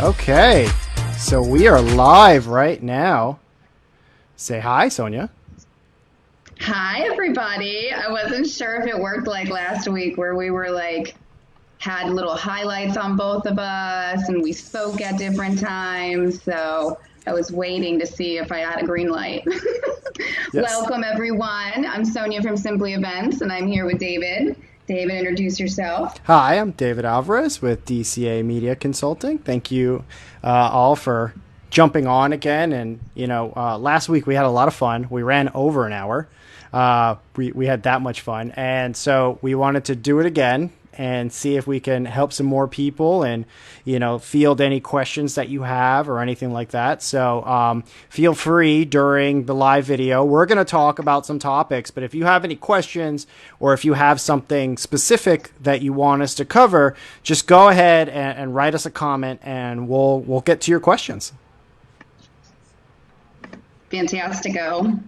Okay, so we are live right now. Say hi, Sonia. Hi, everybody. I wasn't sure if it worked like last week where we were like, had little highlights on both of us and we spoke at different times. So I was waiting to see if I had a green light. Yes. Welcome, everyone. I'm Sonia from Simply Events and I'm here with David. David, introduce yourself. Hi, I'm David Alvarez with DCA Media Consulting. Thank you all for jumping on again. And, last week we had a lot of fun. We ran over an hour. We had that much fun. And so we wanted to do it again and see if we can help some more people and, field any questions that you have or anything like that. So feel free during the live video. We're going to talk about some topics, but if you have any questions or if you have something specific that you want us to cover, just go ahead and write us a comment and we'll get to your questions. Fantastico.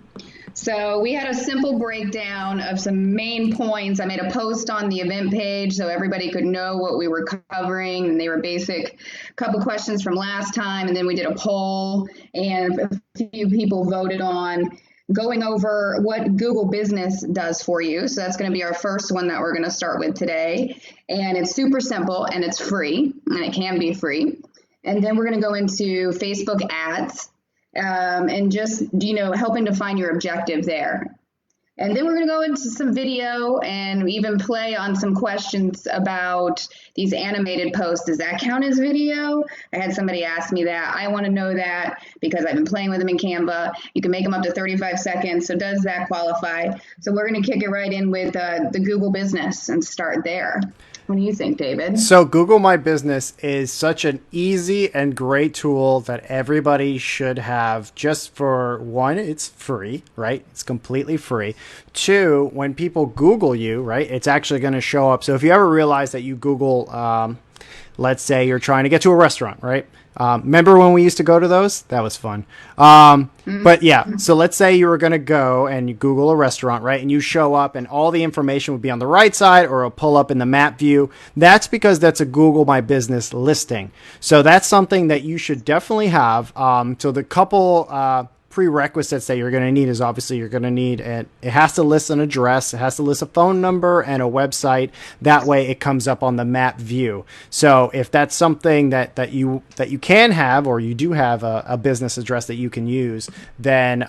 So we had a simple breakdown of some main points. I made a post on the event page so everybody could know what we were covering. And they were basic couple questions from last time. And then we did a poll and a few people voted on going over what Google Business does for you. So that's going to be our first one that we're going to start with today. And it's super simple and it's free and it can be free. And then we're going to go into Facebook ads. And just, helping to find your objective there. And then we're going to go into some video and even play on some questions about these animated posts. Does that count as video? I had somebody ask me that. I want to know that because I've been playing with them in Canva. You can make them up to 35 seconds. So does that qualify? So we're going to kick it right in with the Google Business and start there. What do you think, David? So Google My Business is such an easy and great tool that everybody should have. Just for one, it's free, right? It's completely free. Two, when people Google you, right, it's actually going to show up. So if you ever realize that you Google, let's say you're trying to get to a restaurant, right? Remember when we used to go to those? That was fun. But yeah, so let's say you were going to go and you Google a restaurant, right? And you show up and all the information would be on the right side or it'll pull up in the map view. That's because that's a Google My Business listing. So that's something that you should definitely have. So the couple prerequisites that you're going to need is obviously you're going to need it has to list an address, it has to list a phone number and a website. That way it comes up on the map view. So if that's something that you can have, or you do have a business address that you can use, then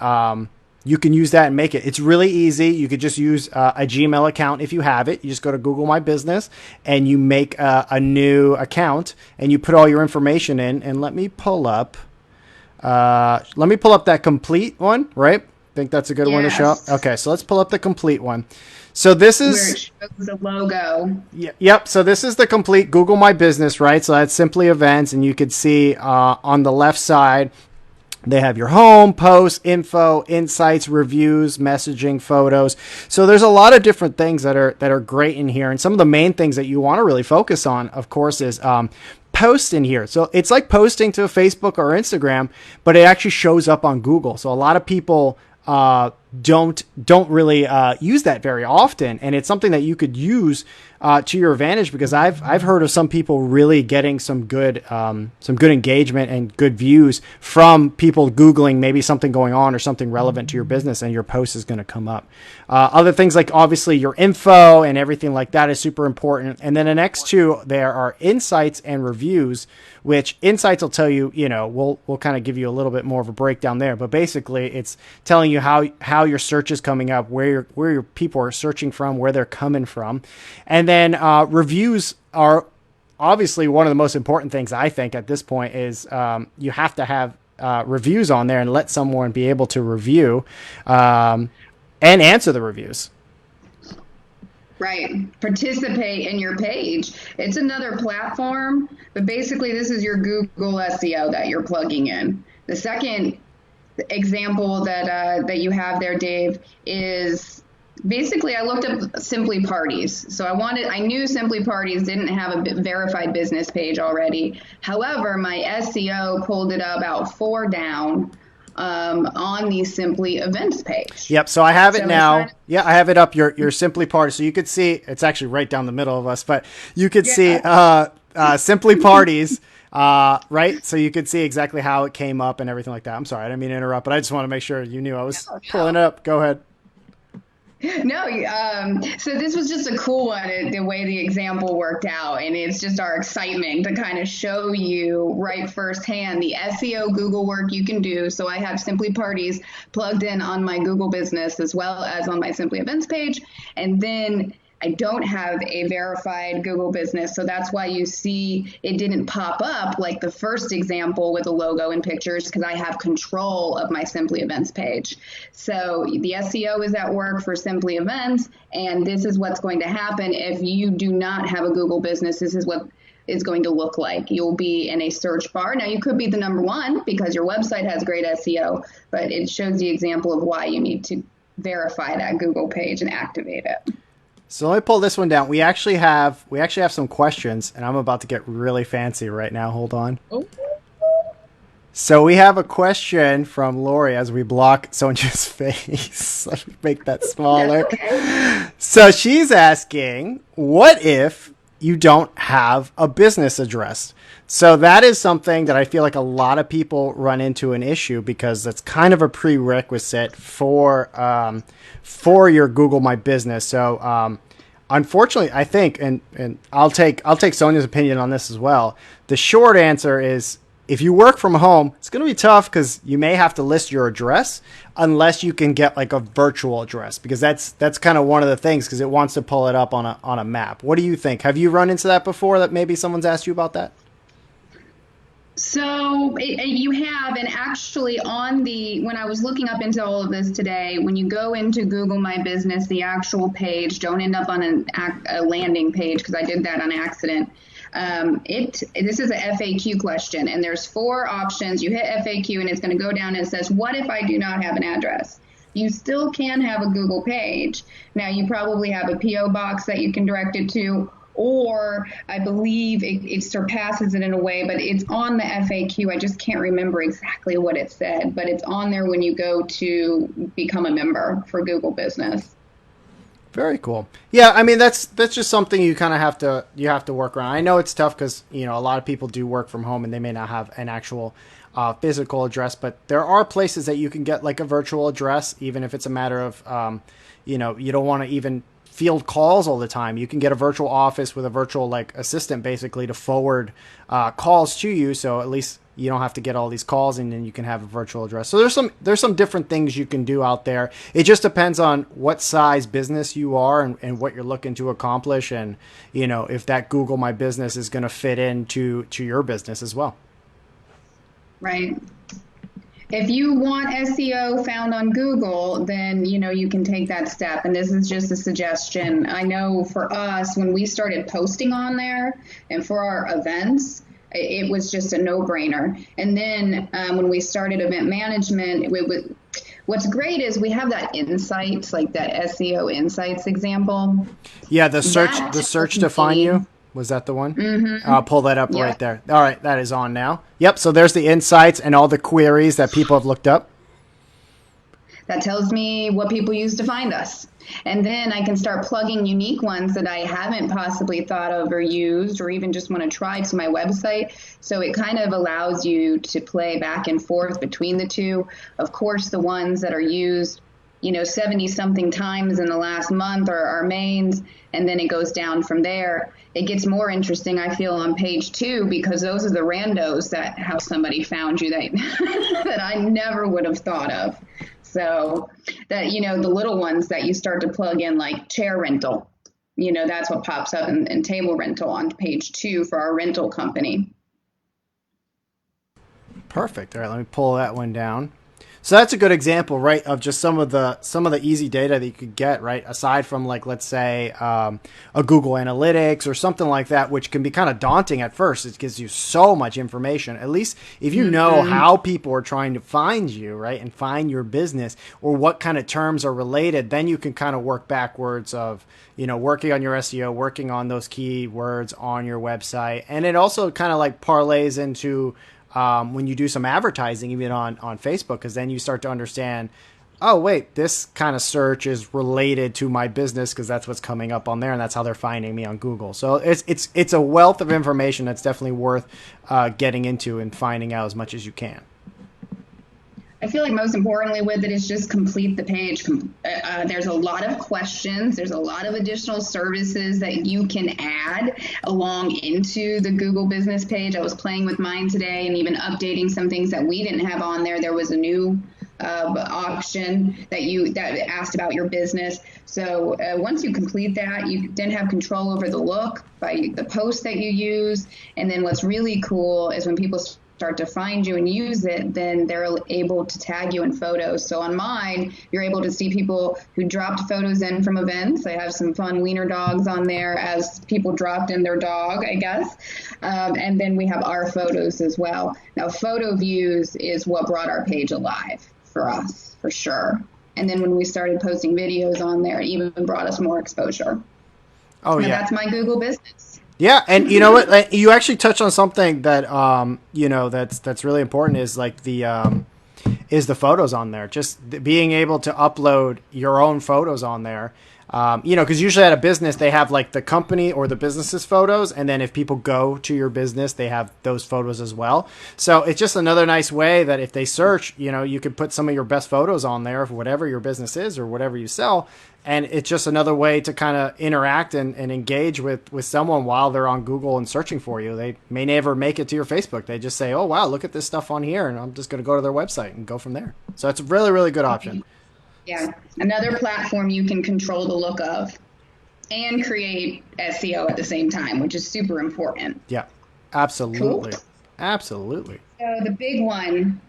you can use that and make it. It's really easy. You could just use a Gmail account if you have it. You just go to Google My Business and you make a new account and you put all your information in. And let me pull up that complete one, right? Think that's a good one to show up. Okay, so let's pull up the complete one. So this is where it shows the logo. Yep. So this is the complete Google My Business, right? So that's Simply Events, and you could see on the left side they have your home, posts, info, insights, reviews, messaging, photos. So there's a lot of different things that are great in here, and some of the main things that you want to really focus on, of course, is post in here. So it's like posting to Facebook or Instagram, but it actually shows up on Google. So a lot of people don't really use that very often, and it's something that you could use to your advantage, because I've heard of some people really getting some good engagement and good views from people Googling maybe something going on or something relevant to your business, and your post is going to come up. Other things like obviously your info and everything like that is super important. And then the next two, there are insights and reviews, which insights will tell you, we'll kind of give you a little bit more of a breakdown there, but basically it's telling you how your search is coming up, where your people are searching from, where they're coming from. And then reviews are obviously one of the most important things, I think, at this point is you have to have reviews on there and let someone be able to review and answer the reviews. Right. Participate in your page. It's another platform, but basically this is your Google SEO that you're plugging in. The second example that you have there, Dave, is basically I looked up Simply Parties. So I knew Simply Parties didn't have a verified business page already. However, my SEO pulled it about 4 down on the Simply Events page. Yep. So I have it So now. Yeah, I have it up. Your Simply Party. So you could see it's actually right down the middle of us, but you could see Simply Parties. Right. So you could see exactly how it came up and everything like that. I'm sorry, I didn't mean to interrupt, but I just want to make sure you knew I was pulling it up. Go ahead. No, so this was just a cool one, the way the example worked out. And it's just our excitement to kind of show you right firsthand the SEO Google work you can do. So I have Simply Parties plugged in on my Google business as well as on my Simply Events page. And then I don't have a verified Google business. So that's why you see it didn't pop up like the first example with a logo and pictures, because I have control of my Simply Events page. So the SEO is at work for Simply Events, and this is what's going to happen if you do not have a Google business. This is what it's going to look like. You'll be in a search bar. Now you could be the number one because your website has great SEO, but it shows the example of why you need to verify that Google page and activate it. So let me pull this one down. We actually have some questions, and I'm about to get really fancy right now. Hold on. Oh. So we have a question from Lori as we block Sonia's face. Let me make that smaller. Okay. So she's asking, what if you don't have a business address? So that is something that I feel like a lot of people run into an issue, because that's kind of a prerequisite for your Google My Business. So unfortunately, I think, and I'll take Sonia's opinion on this as well. The short answer is, if you work from home, it's going to be tough because you may have to list your address unless you can get like a virtual address, because that's kind of one of the things, because it wants to pull it up on a map. What do you think? Have you run into that before, that maybe someone's asked you about that? So you have, and actually when I was looking up into all of this today, when you go into Google My Business, the actual page, don't end up on a landing page, because I did that on accident. This is a FAQ question, and there's 4 options. You hit FAQ and it's going to go down and it says, what if I do not have an address? You still can have a Google page. Now you probably have a PO box that you can direct it to, or I believe it surpasses it in a way, but it's on the FAQ. I just can't remember exactly what it said, but it's on there when you go to become a member for Google Business. Very cool. Yeah, I mean that's just something you kind of have to work around. I know it's tough because a lot of people do work from home and they may not have an actual physical address, but there are places that you can get like a virtual address, even if it's a matter of you don't want to even field calls all the time. You can get a virtual office with a virtual like assistant basically to forward calls to you, so at least you don't have to get all these calls, and then you can have a virtual address. So there's some different things you can do out there. It just depends on what size business you are and what you're looking to accomplish, and if that Google My Business is going to fit into your business as well. Right. If you want SEO found on Google, then you can take that step. And this is just a suggestion. I know for us, when we started posting on there and for our events, it was just a no-brainer. And then when we started event management, what's great is we have that insights, like that SEO insights example. Yeah, the search to find you. Was that the one? Mm-hmm. I'll pull that up right there. All right, that is on now. Yep, so there's the insights and all the queries that people have looked up. That tells me what people use to find us. And then I can start plugging unique ones that I haven't possibly thought of or used or even just want to try to my website. So it kind of allows you to play back and forth between the two. Of course, the ones that are used 70 something times in the last month are our mains, and then it goes down from there. It gets more interesting, I feel, on page 2, because those are the randos that how somebody found you that that I never would have thought of. So that, the little ones that you start to plug in, like chair rental, that's what pops up in table rental on page 2 for our rental company. Perfect. All right, let me pull that one down. So that's a good example, right, of just some of the easy data that you could get, right, aside from, like, let's say a Google Analytics or something like that, which can be kind of daunting at first. It gives you so much information. At least if you know how people are trying to find you, right, and find your business, or what kind of terms are related, then you can kind of work backwards of, working on your SEO, working on those keywords on your website. And it also kind of like parlays into when you do some advertising, even on Facebook, because then you start to understand, oh, wait, this kind of search is related to my business because that's what's coming up on there, and that's how they're finding me on Google. So it's a wealth of information that's definitely worth getting into and finding out as much as you can. I feel like most importantly with it is just complete the page. There's a lot of questions. There's a lot of additional services that you can add along into the Google business page. I was playing with mine today and even updating some things that we didn't have on there. There was a new option that asked about your business. So once you complete that, you then have control over the look by the post that you use. And then what's really cool is when people start to find you and use it, then they're able to tag you in photos. So on mine, you're able to see people who dropped photos in from events. I have some fun wiener dogs on there as people dropped in their dog, I guess. And then we have our photos as well. Now, photo views is what brought our page alive for us, for sure. And then when we started posting videos on there, it even brought us more exposure. Oh, yeah. That's my Google business. Yeah, and you know what? You actually touched on something that that's really important is like the photos on there. Just being able to upload your own photos on there. Because usually at a business they have like the company or the business's photos, and then if people go to your business, they have those photos as well. So it's just another nice way that if they search, you could put some of your best photos on there for whatever your business is or whatever you sell. And it's just another way to kind of interact and engage with someone while they're on Google and searching for you. They may never make it to your Facebook. They just say, oh, wow, look at this stuff on here. And I'm just going to go to their website and go from there. So it's a really, really good option. Yeah. Another platform you can control the look of and create SEO at the same time, which is super important. Yeah, absolutely. Cool. Absolutely. So the big one,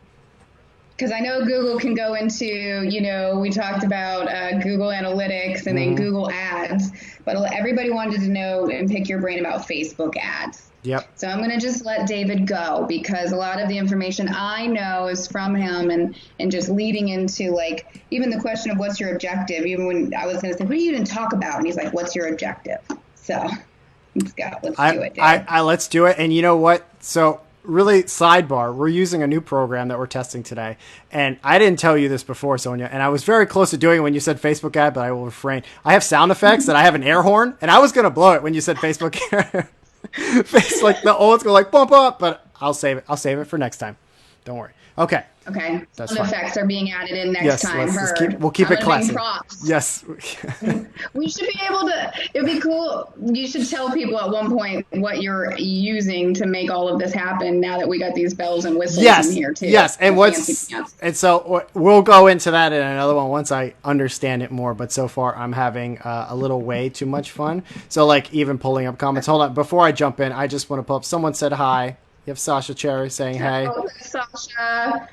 because I know Google can go into, we talked about Google Analytics and then Google Ads, but everybody wanted to know and pick your brain about Facebook ads. Yep. So I'm going to just let David go because a lot of the information I know is from him and just leading into like even the question of what's your objective, even when I was going to say, what do you even talk about? And he's like, what's your objective? So let's go. Let's do it, David. Let's do it. And you know what? So really sidebar, we're using a new program that we're testing today. And I didn't tell you this before, Sonia, and I was very close to doing it when you said Facebook ad, but I will refrain. I have sound effects and I have an air horn, and I was going to blow it when you said Facebook It's like the old school, like bump up, but I'll save it. I'll save it for next time. Don't worry. Okay. Okay. That's Sound effects are being added in next yes, time. We'll keep it classy. Yes. We should be able to, it'd be cool. You should tell people at one point what you're using to make all of this happen now that we got these bells and whistles in here too. Yes. And so we'll go into that in another one once I understand it more. But so far I'm having a little way too much fun. So like even pulling up comments. Hold on. Before I jump in, I just want to pull up. Someone said hi. You have Sasha Cherry saying hey. Sasha.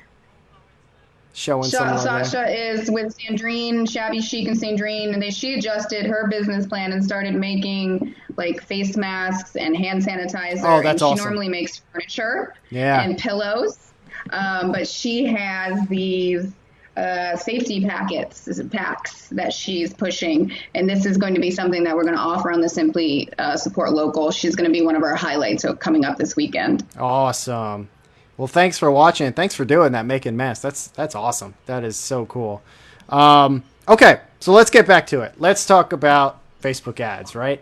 Showing some love Sasha there. is with Sandrine, Shabby Chic and Sandrine, and she adjusted her business plan and started making like face masks and hand sanitizer. Oh, that's awesome. She normally makes furniture and pillows, but she has these safety packs that she's pushing, and this is going to be something that we're going to offer on the Simply Support Local. She's going to be one of our highlights coming up this weekend. Awesome. Well, thanks for watching and thanks for doing that, making masks. That's awesome. That is so cool. Okay, so let's get back to it. Let's talk about Facebook ads, right?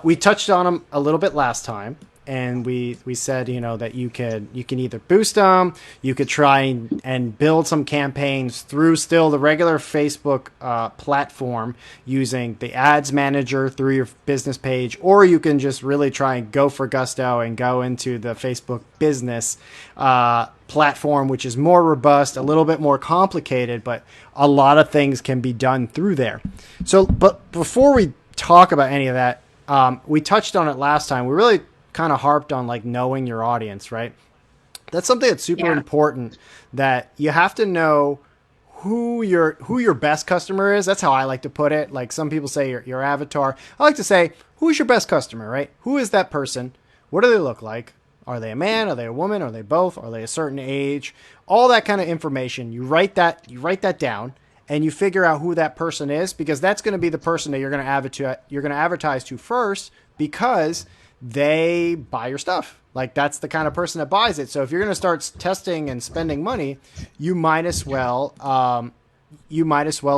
We touched on them a little bit last time, and we said, that you can either boost them, you could try and build some campaigns through still the regular Facebook platform using the ads manager through your business page, or you can just really try and go for gusto and go into the Facebook business platform, which is more robust, a little bit more complicated, but a lot of things can be done through there. So, but before we talk about any of that, we touched on it last time. We really kind of harped on like knowing your audience, right? That's something that's super important, that you have to know who your best customer is. That's how I like to put it. Like some people say your avatar. I like to say, who's your best customer, right? Who is that person? What do they look like? Are they a man? Are they a woman? Are they both? Are they a certain age? All that kind of information. You write that down and you figure out who that person is, because that's going to be the person that you're going to advertise to first, because they buy your stuff. Like that's the kind of person that buys it. So if you're going to start testing and spending money, you might as well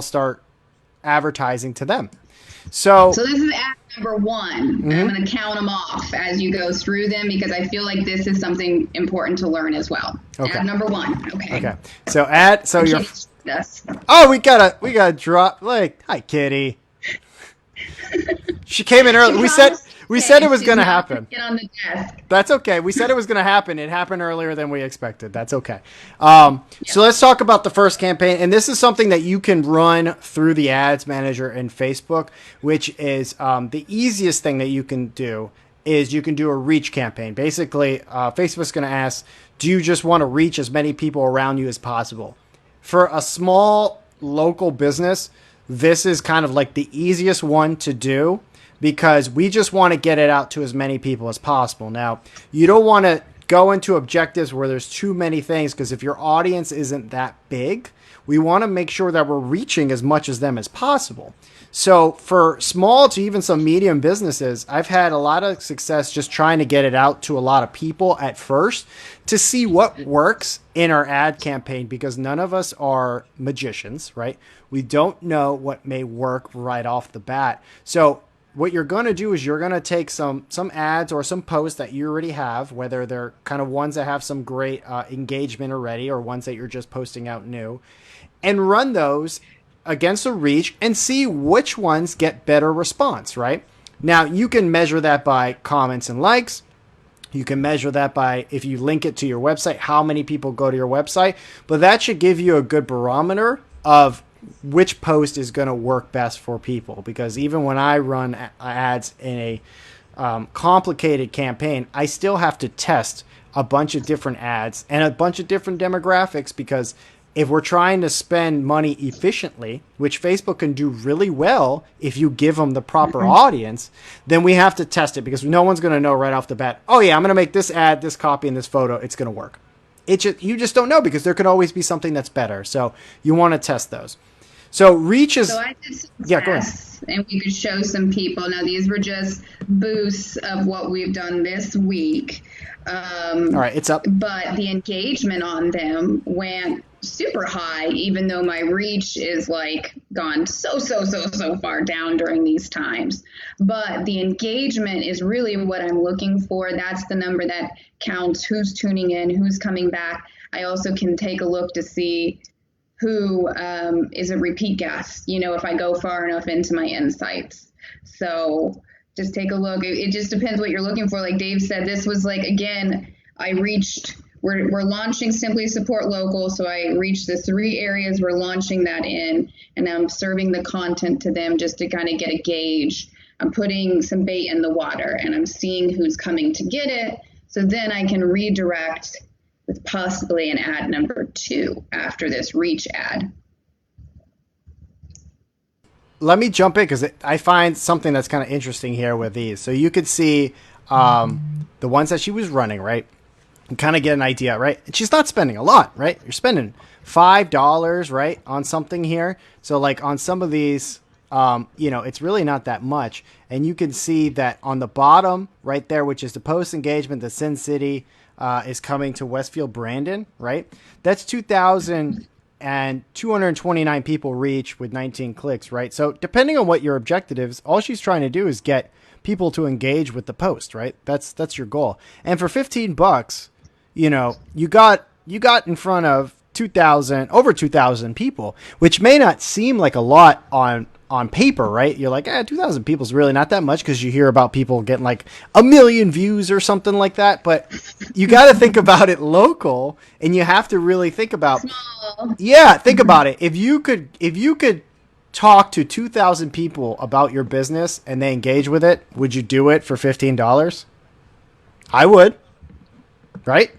start advertising to them. So this is ad number one. Mm-hmm. I'm going to count them off as you go through them because I feel like this is something important to learn as well. Okay. Ad number one. Okay. So you're. Oh, we gotta drop. Like, hi, Kitty. She came in early. We said it was going to happen. Get on the desk. That's okay. We said it was going to happen. It happened earlier than we expected. That's okay. So let's talk about the first campaign. And this is something that you can run through the Ads Manager in Facebook, which is the easiest thing that you can do is you can do a reach campaign. Basically, Facebook's going to ask, do you just want to reach as many people around you as possible? For a small local business, this is kind of like the easiest one to do because we just want to get it out to as many people as possible. Now, you don't want to go into objectives where there's too many things because if your audience isn't that big, we want to make sure that we're reaching as much as them as possible. So for small to even some medium businesses, I've had a lot of success just trying to get it out to a lot of people at first to see what works in our ad campaign because none of us are magicians, right? We don't know what may work right off the bat. So what you're going to do is you're going to take some ads or some posts that you already have, whether they're kind of ones that have some great engagement already or ones that you're just posting out new, and run those against a reach and see which ones get better response, right? Now, you can measure that by comments and likes. You can measure that by, if you link it to your website, how many people go to your website. But that should give you a good barometer of which post is going to work best for people. Because even when I run ads in a complicated campaign, I still have to test a bunch of different ads and a bunch of different demographics because if we're trying to spend money efficiently, which Facebook can do really well if you give them the proper audience, then we have to test it because no one's going to know right off the bat, oh yeah, I'm going to make this ad, this copy, and this photo. It's going to work. You just don't know because there could always be something that's better. So you want to test those. So reach is... So I did some go ahead. And we could show some people. Now, these were just boosts of what we've done this week. All right, it's up. But the engagement on them went super high, even though my reach is like gone so far down during these times. But the engagement is really what I'm looking for. That's the number that counts who's tuning in, who's coming back. I also can take a look to see who is a repeat guest, if I go far enough into my insights. So just take a look. It just depends what you're looking for. Like Dave said, this was like, again, we're launching Simply Support Local. So I reached the 3 areas we're launching that in, and I'm serving the content to them just to kind of get a gauge. I'm putting some bait in the water and I'm seeing who's coming to get it. So then I can redirect with possibly an ad number 2 after this reach ad. Let me jump in because I find something that's kind of interesting here with these. So you could see the ones that she was running, right? And kind of get an idea, right? And she's not spending a lot, right? You're spending $5, right, on something here. So like on some of these, it's really not that much. And you can see that on the bottom right there, which is the post engagement, the Sin City is coming to Westfield Brandon, right? That's 2,229 people reach with 19 clicks, right? So depending on what your objective is, all she's trying to do is get people to engage with the post, right? That's your goal. And for $15, you got in front of over 2,000 people, which may not seem like a lot on paper, right? You're like, 2,000 people is really not that much because you hear about people getting like 1 million views or something like that. But you got to think about it local, and you have to really think about, think about it. If you could talk to 2,000 people about your business and they engage with it, would you do it for $15? I would, right?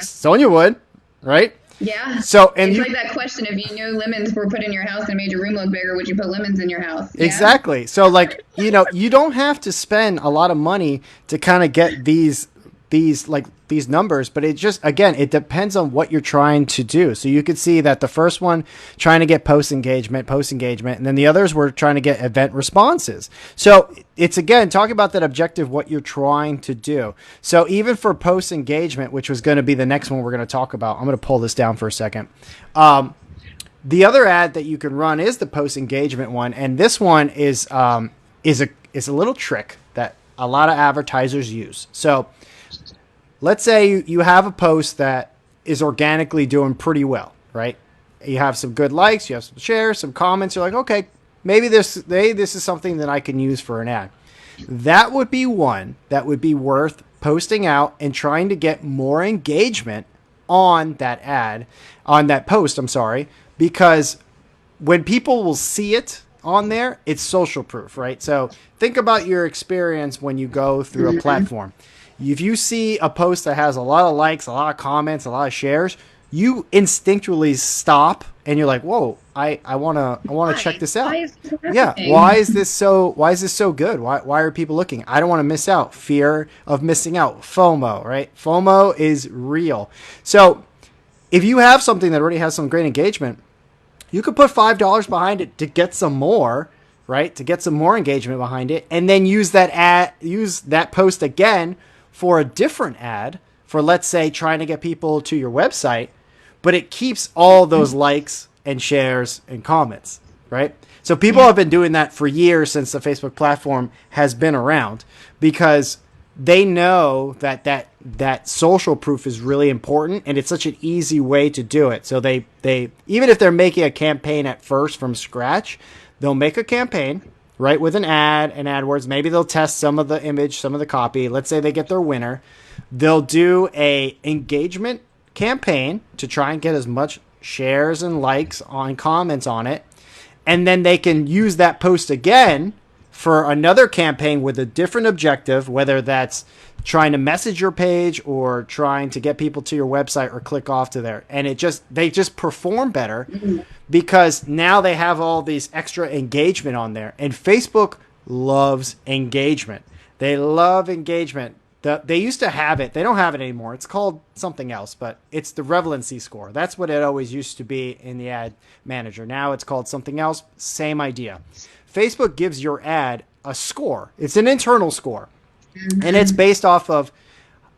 Sonia would, right? Yeah. So, and it's like that question: if you knew lemons were put in your house and made your room look bigger, would you put lemons in your house? Yeah? Exactly. So, like, you don't have to spend a lot of money to kind of get these these numbers, but it just, again, it depends on what you're trying to do. So you could see that the first one trying to get post engagement, and then the others were trying to get event responses. So it's, again, talking about that objective, what you're trying to do. So even for post engagement, which was going to be the next one we're going to talk about, I'm going to pull this down for a second. The other ad that you can run is the post engagement one, and this one is a little trick that a lot of advertisers use. So let's say you have a post that is organically doing pretty well, right? You have some good likes, you have some shares, some comments. You're like, okay, maybe this is something that I can use for an ad. That would be one that would be worth posting out and trying to get more engagement on that post, because when people will see it on there, it's social proof, right? So think about your experience when you go through a platform. If you see a post that has a lot of likes, a lot of comments, a lot of shares, you instinctually stop and you're like, whoa, I want to check this out. Yeah. Why is this so good? Why are people looking? I don't want to miss out. Fear of missing out. FOMO, right? FOMO is real. So if you have something that already has some great engagement, you could put $5 behind it to get some more, right? To get some more engagement behind it, and then use that post again for a different ad for, let's say, trying to get people to your website, but it keeps all those likes and shares and comments, right? So people have been doing that for years since the Facebook platform has been around, because they know that social proof is really important, and it's such an easy way to do it. So they even if they're making a campaign at first from scratch, they'll make a campaign, right, with an ad and AdWords. Maybe they'll test some of the image, some of the copy. Let's say they get their winner. They'll do a engagement campaign to try and get as much shares and likes on comments on it. And then they can use that post again for another campaign with a different objective, whether that's trying to message your page or trying to get people to your website or click off to there. And they just perform better because now they have all these extra engagement on there. And Facebook loves engagement. They love engagement. They used to have it. They don't have it anymore. It's called something else, but it's the Relevancy Score. That's what it always used to be in the ad manager. Now it's called something else. Same idea. Facebook gives your ad a score. It's an internal score. And it's based off of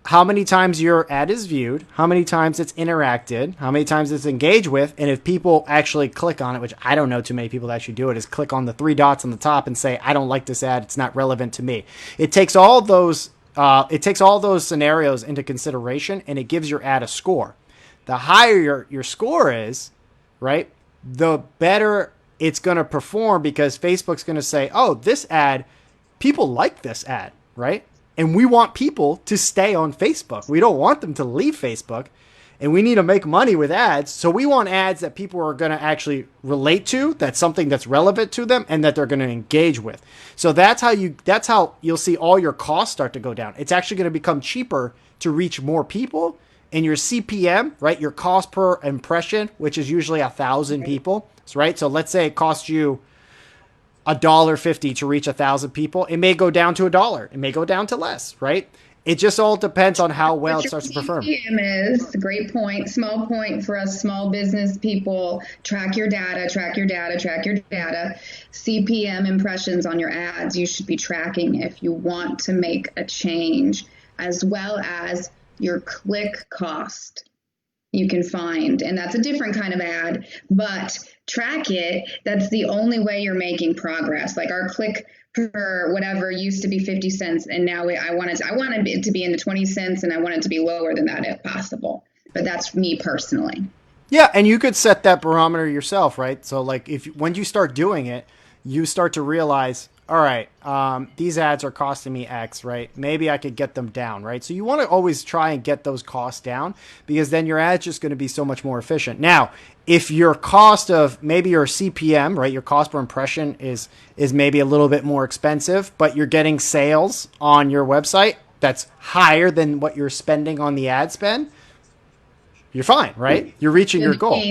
how many times your ad is viewed, how many times it's interacted, how many times it's engaged with, and if people actually click on it, which I don't know too many people that actually do it, is click on the 3 dots on the top and say, I don't like this ad, it's not relevant to me. It takes all those scenarios into consideration, and it gives your ad a score. The higher your score is, right, the better it's going to perform, because Facebook's going to say, oh, this ad, people like this ad, right? And we want people to stay on Facebook. We don't want them to leave Facebook, and we need to make money with ads. So we want ads that people are going to actually relate to, that's something that's relevant to them, and that they're going to engage with. So that's how you'll see all your costs start to go down. It's actually going to become cheaper to reach more people, and your CPM, right, your cost per impression, which is usually 1,000 people, right? So let's say it costs you $1.50 to reach 1,000 people. It may go down to $1. It may go down to less, right? It just all depends on how well it starts to perform. CPM is a great point, small point for us small business people. Track your data, track your data, track your data. CPM impressions on your ads, you should be tracking if you want to make a change, as well as your click cost you can find. And that's a different kind of ad, but track it. That's the only way you're making progress. Like our click per whatever used to be 50 cents. And now I want it to be in the 20 cents, and I want it to be lower than that if possible. But that's me personally. Yeah. And you could set that barometer yourself, right? So like when you start doing it, you start to realize, all right, these ads are costing me X, right? Maybe I could get them down, right? So you want to always try and get those costs down, because then your ad's just going to be so much more efficient. Now, if your cost of maybe your CPM, right, your cost per impression is maybe a little bit more expensive, but you're getting sales on your website that's higher than what you're spending on the ad spend, you're fine, right? You're reaching your goal.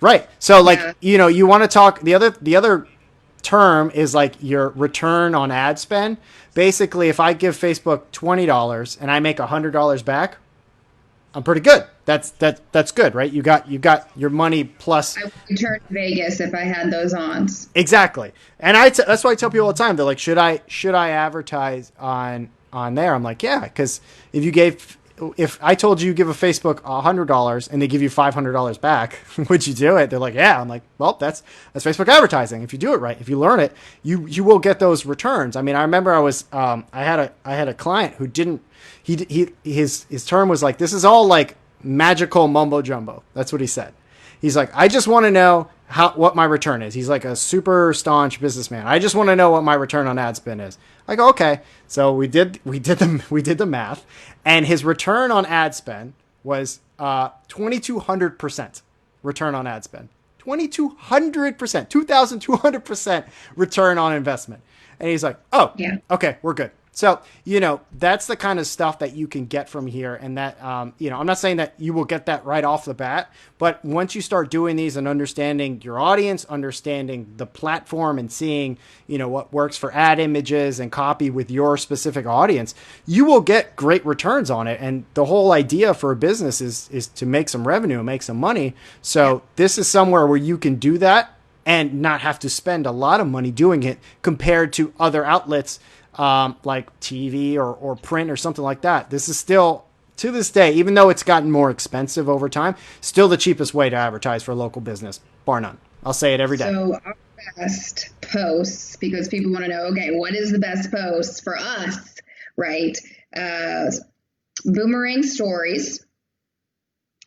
Right. So like, you want to talk the other term is like your return on ad spend. Basically, if I give Facebook $20 and I make $100 back, I'm pretty good. That's good, right? You got your money plus. I would return to Vegas if I had those ons. Exactly. And that's why I tell people all the time. They're like, should I advertise on there? I'm like, yeah, because if I told you give a Facebook $100 and they give you $500 back, would you do it? They're like, yeah. I'm like, well, that's Facebook advertising. If you do it right, if you learn it, you will get those returns. I mean, I remember I had a client who didn't. His term was like, this is all like magical mumbo jumbo. That's what he said. He's like, I just want to know what my return is. He's like a super staunch businessman. I just want to know what my return on ad spend is. I go, okay. So we did the math, and his return on ad spend was 2,200% return on ad spend. 2,200%, 2,200% return on investment. And he's like, oh, yeah, okay, we're good. So, that's the kind of stuff that you can get from here. And that, I'm not saying that you will get that right off the bat, but once you start doing these and understanding your audience, understanding the platform and seeing, what works for ad images and copy with your specific audience, you will get great returns on it. And the whole idea for a business is to make some revenue and make some money. So this is somewhere where you can do that and not have to spend a lot of money doing it compared to other outlets like TV or print or something like that. This is still, to this day, even though it's gotten more expensive over time, still the cheapest way to advertise for a local business, bar none. I'll say it every day. So our best posts, because people want to know, okay, what is the best post for us, right? Boomerang stories.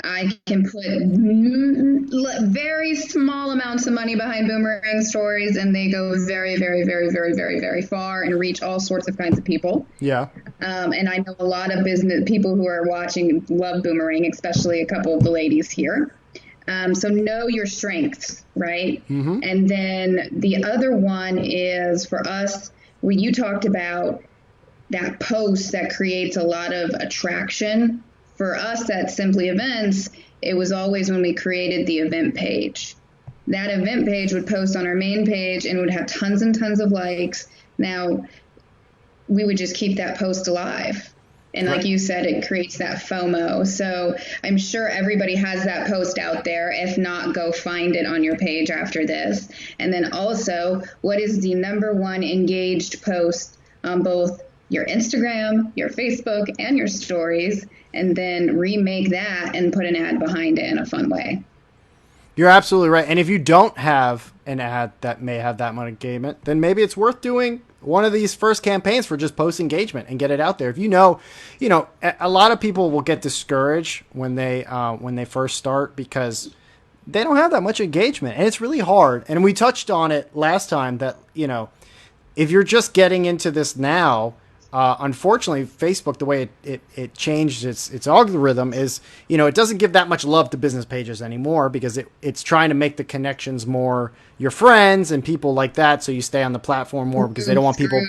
I can put very small amounts of money behind Boomerang stories, and they go very, very, very, very, very, very far and reach all sorts of kinds of people. Yeah. And I know a lot of business people who are watching love Boomerang, especially a couple of the ladies here. So know your strengths, right? Mm-hmm. And then the other one is for us, when you talked about that post that creates a lot of attraction. For us at Simply Events, it was always when we created the event page. That event page would post on our main page and would have tons and tons of likes. Now, we would just keep that post alive. And like you said, it creates that FOMO. So I'm sure everybody has that post out there. If not, go find it on your page after this. And then also, what is the number one engaged post on both your Instagram, your Facebook, and your stories, and then remake that and put an ad behind it in a fun way. You're absolutely right. And if you don't have an ad that may have that much engagement, then maybe it's worth doing one of these first campaigns for just post engagement and get it out there. If you know, a lot of people will get discouraged when they first start because they don't have that much engagement, and it's really hard. And we touched on it last time that, if you're just getting into this now, unfortunately, Facebook, the way it changed its algorithm is, it doesn't give that much love to business pages anymore because it's trying to make the connections more your friends and people like that. So you stay on the platform more because they don't want people.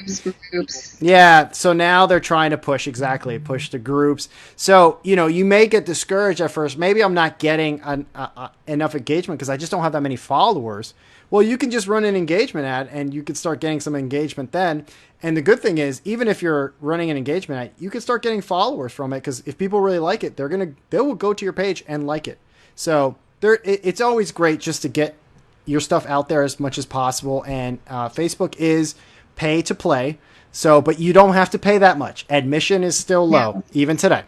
Groups. Yeah. So now they're trying to push the groups. So, you may get discouraged at first. Maybe I'm not getting enough engagement because I just don't have that many followers. Well, you can just run an engagement ad and you can start getting some engagement then. And the good thing is, even if you're running an engagement ad, you can start getting followers from it because if people really like it, they will go to your page and like it. So it's always great just to get your stuff out there as much as possible. And Facebook is pay to play. So, but you don't have to pay that much. Admission is still low, even today.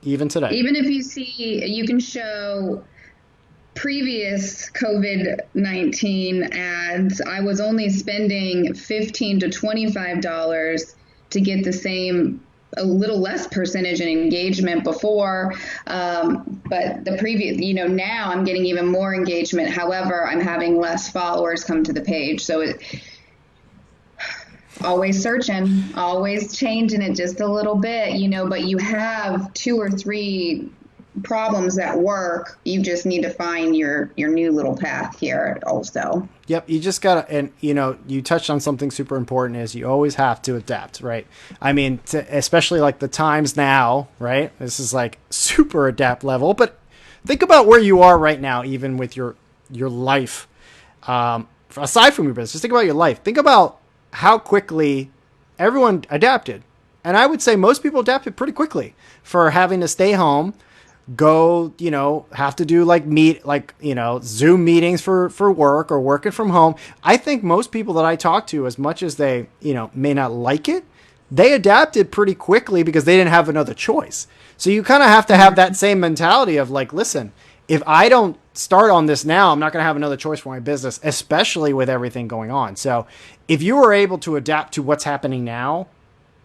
Even if you see, you can show previous COVID-19 ads, I was only spending $15 to $25 to get the same, a little less percentage in engagement before. But the previous, now I'm getting even more engagement. However, I'm having less followers come to the page. So always searching, always changing it just a little bit, but you have 2 or 3 problems that work. You just need to find your new little path here also. Yep. You just gotta, and you touched on something super important is you always have to adapt, right? I mean, especially like the times now, right? This is like super adapt level, but think about where you are right now, even with your life. aside from your business, just think about your life. Think about how quickly everyone adapted. And I would say most people adapted pretty quickly for having to stay home, go, have to do Zoom meetings for work or working from home. I think most people that I talk to, as much as they, may not like it, they adapted pretty quickly because they didn't have another choice. So you kind of have to have that same mentality of like, listen, if I don't start on this now, I'm not going to have another choice for my business, especially with everything going on. So if you are able to adapt to what's happening now,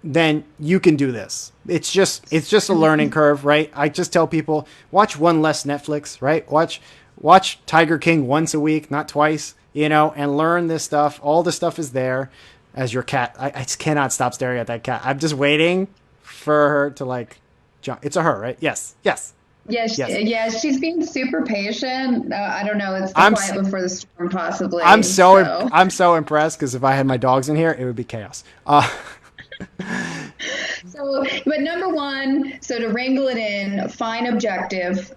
then you can do this. It's just a learning curve, right? I just tell people, watch one less Netflix, right? Watch Tiger King once a week, not twice, and learn this stuff. All the stuff is there. As your cat, I just cannot stop staring at that cat. I'm just waiting for her to jump. It's a her, right? Yes. Yeah, she's being super patient. I don't know. It's the quiet before the storm, possibly. I'm so impressed because if I had my dogs in here, it would be chaos. But number one, so to wrangle it in, fine objective.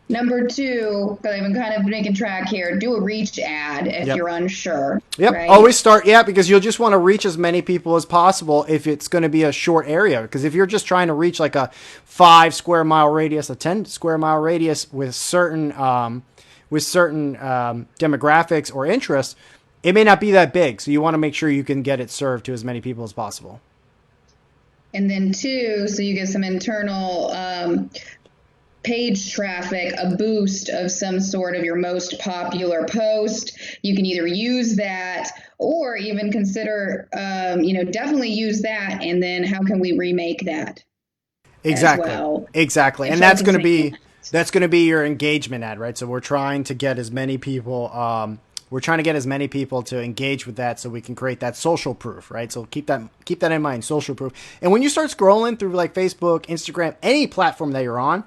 Number two, because I've been kind of making track here, do a reach ad if you're unsure. Yep. Right? Always start, because you'll just want to reach as many people as possible if it's going to be a short area. Because if you're just trying to reach like a 5 square mile radius, a 10 square mile radius with certain demographics or interests, it may not be that big. So you want to make sure you can get it served to as many people as possible. And then two, so you get some internal page traffic, a boost of some sort of your most popular post. You can either use that or even consider, definitely use that. And then how can we remake that? Exactly. And that's going to be your engagement ad, right? So we're trying to get as many people, to engage with that so we can create that social proof, right? So keep that in mind, social proof. And when you start scrolling through like Facebook, Instagram, any platform that you're on,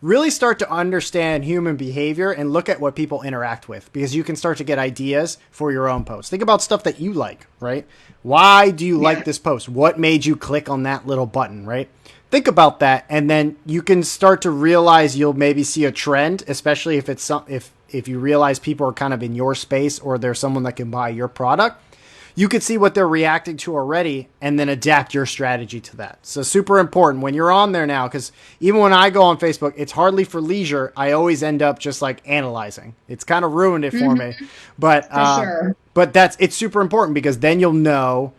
really start to understand human behavior and look at what people interact with, because you can start to get ideas for your own posts. Think about stuff that you like, right? Why do you like this post? What made you click on that little button, right? Think about that, and then you can start to realize you'll maybe see a trend, especially if it's if you realize people are kind of in your space or there's someone that can buy your product. You could see what they're reacting to already and then adapt your strategy to that. So super important when you're on there now, because even when I go on Facebook, it's hardly for leisure. I always end up just like analyzing. It's kind of ruined it for me, but sure. But it's super important because then you'll know,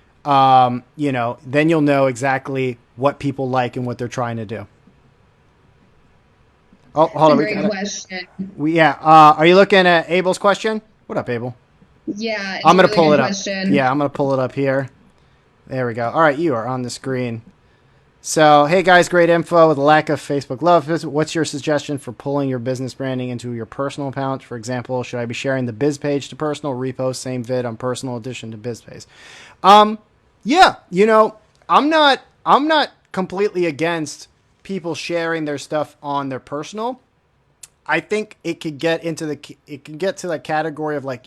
exactly what people like and what they're trying to do. Oh, hold on. Great question. Are you looking at Abel's question? What up, Abel? Yeah, I'm going to pull it up. Question. Yeah, I'm going to pull it up here. There we go. All right, you are on the screen. So, hey guys, great info with a lack of Facebook love. What's your suggestion for pulling your business branding into your personal account? For example, should I be sharing the biz page to personal, repost same vid on personal addition to biz page? Yeah, I'm not completely against people sharing their stuff on their personal. I think it could get to the category of like,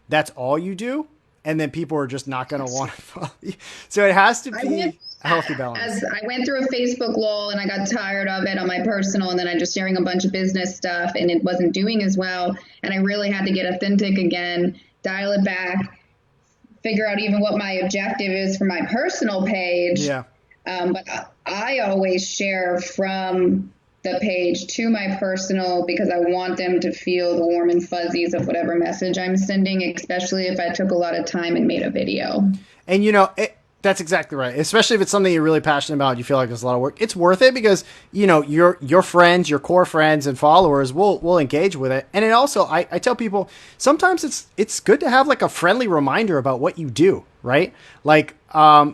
that's all you do, and then people are just not going to want to follow you. So it has to be a healthy balance. As I went through a Facebook lull and I got tired of it on my personal, and then I just sharing a bunch of business stuff and it wasn't doing as well. And I really had to get authentic again, dial it back, figure out even what my objective is for my personal page. Yeah. But I always share from the page to my personal because I want them to feel the warm and fuzzies of whatever message I'm sending, especially if I took a lot of time and made a video. And that's exactly right. Especially if it's something you're really passionate about, you feel like there's a lot of work. It's worth it because your friends, your core friends and followers will engage with it. And it also, I tell people sometimes it's good to have like a friendly reminder about what you do, right? Like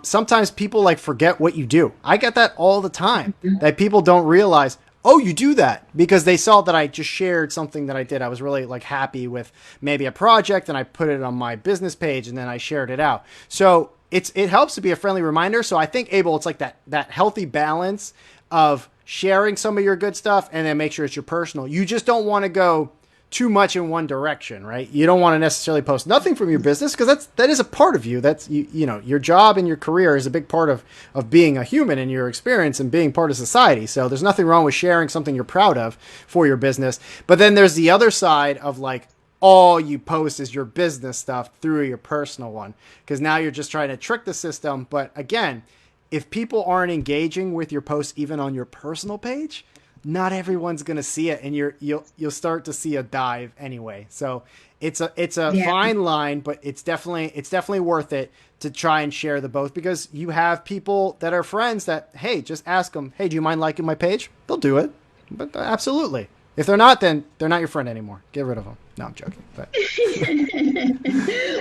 sometimes people like forget what you do. I get that all the time, that people don't realize, oh, you do that, because they saw that I just shared something that I did. I was really like happy with maybe a project and I put it on my business page and then I shared it out. So it helps to be a friendly reminder. So I think, Abel, it's like that healthy balance of sharing some of your good stuff and then make sure it's your personal. You just don't want to go too much in one direction, right? You don't want to necessarily post nothing from your business because that is a part of you. That's your job and your career is a big part of being a human and your experience and being part of society. So there's nothing wrong with sharing something you're proud of for your business. But then there's the other side of like all you post is your business stuff through your personal one, because now you're just trying to trick the system. But again, if people aren't engaging with your posts even on your personal page, not everyone's going to see it, and you'll start to see a dive anyway. So it's a Yeah. fine line, but it's definitely worth it to try and share the both, because you have people that are friends that, hey, just ask them, hey, do you mind liking my page? They'll do it. But absolutely. If they're not, then they're not your friend anymore. Get rid of them. No, I'm joking. But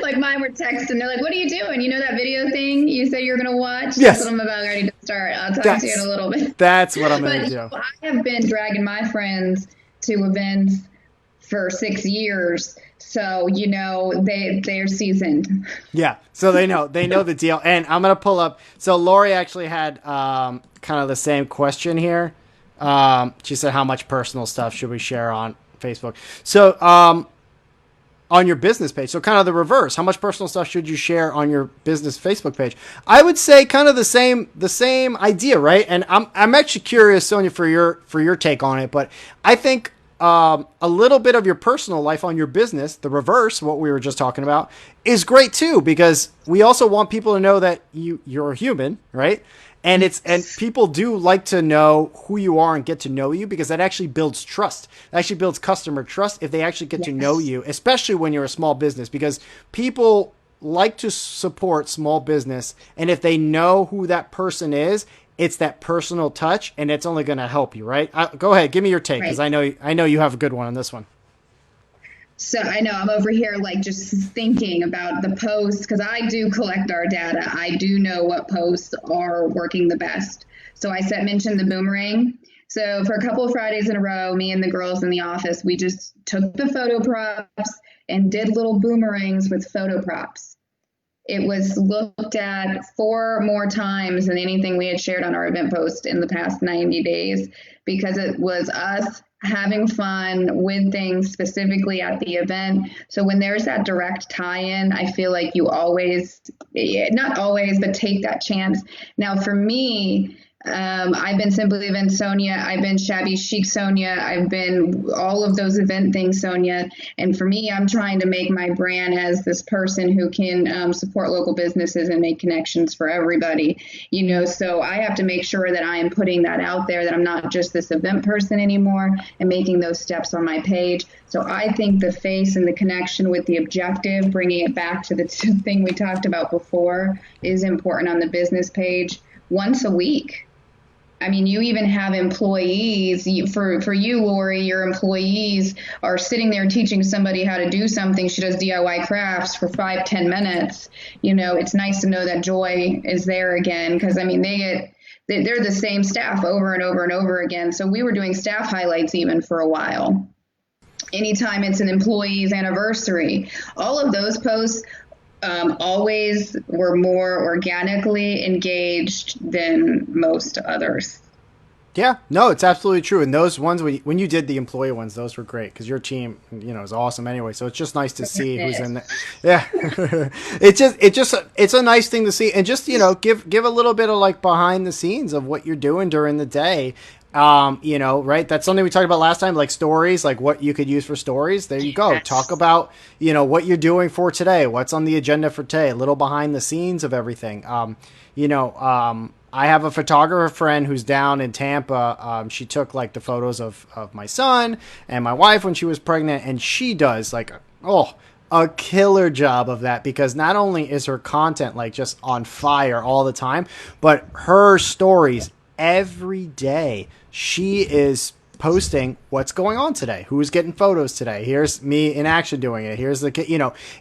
Like mine were texting. They're like, "What are you doing? You know that video thing you said you're going to watch? yes, That's what I'm about ready to start. I'll talk to you in a little bit." that's what I'm going But to do. I have been dragging my friends to events for 6 years, so they're seasoned. Yeah, so they know the deal. And I'm gonna pull up. So Lori actually had kind of the same question here. She said, "How much personal stuff should we share on Facebook?" So on your business page. So kind of the reverse. How much personal stuff should you share on your business Facebook page? I would say kind of the same idea, right? And I'm actually curious, Sonia, for your take on it. But I think a little bit of your personal life on your business, the reverse, what we were just talking about, is great too, because we also want people to know that you're a human, right? And people do like to know who you are and get to know you, because that actually builds trust. It actually builds customer trust if they actually get to know you, especially when you're a small business, because people like to support small business. And if they know who that person is, it's that personal touch, and it's only going to help you, right? Go ahead. Give me your take, because Right. I know you have a good one on this one. So I know I'm over here like just thinking about the posts because I do collect our data. I do know what posts are working the best. So I said mentioned the boomerang. So for a couple of Fridays in a row, me and the girls in the office, we just took the photo props and did little boomerangs with photo props. It was looked at 4 more times than anything we had shared on our event post in the past 90 days, because it was us having fun with things specifically at the event. So when there's that direct tie-in, I feel like you always, not always, but take that chance. Now for me, I've been Simply Event Sonia. I've been Shabby Chic Sonia. I've been all of those event things Sonia. And for me, I'm trying to make my brand as this person who can support local businesses and make connections for everybody. So I have to make sure that I am putting that out there, that I'm not just this event person anymore, and making those steps on my page. So I think the face and the connection with the objective, bringing it back to the thing we talked about before, is important on the business page once a week. I mean, you even have employees. For you, Lori, your employees are sitting there teaching somebody how to do something. She does DIY crafts for 5-10 minutes. It's nice to know that joy is there again, because I mean, they're the same staff over and over and over again. So we were doing staff highlights even for a while. Anytime it's an employee's anniversary, all of those posts always were more organically engaged than most others. Yeah, no, it's absolutely true. And those ones, when you did the employee ones, those were great, because your team, is awesome anyway. So it's just nice to see who's in there. Yeah, it's a nice thing to see, and just give a little bit of like behind the scenes of what you're doing during the day. Right? That's something we talked about last time, like stories, like what you could use for stories. There you go. Yes. Talk about, what you're doing for today, what's on the agenda for today, a little behind the scenes of everything. I have a photographer friend who's down in Tampa. She took like the photos of my son and my wife when she was pregnant, and she does like, a killer job of that, because not only is her content like just on fire all the time, but her stories every day, she is posting what's going on today, who's getting photos today, here's me in action doing it, here's the kid,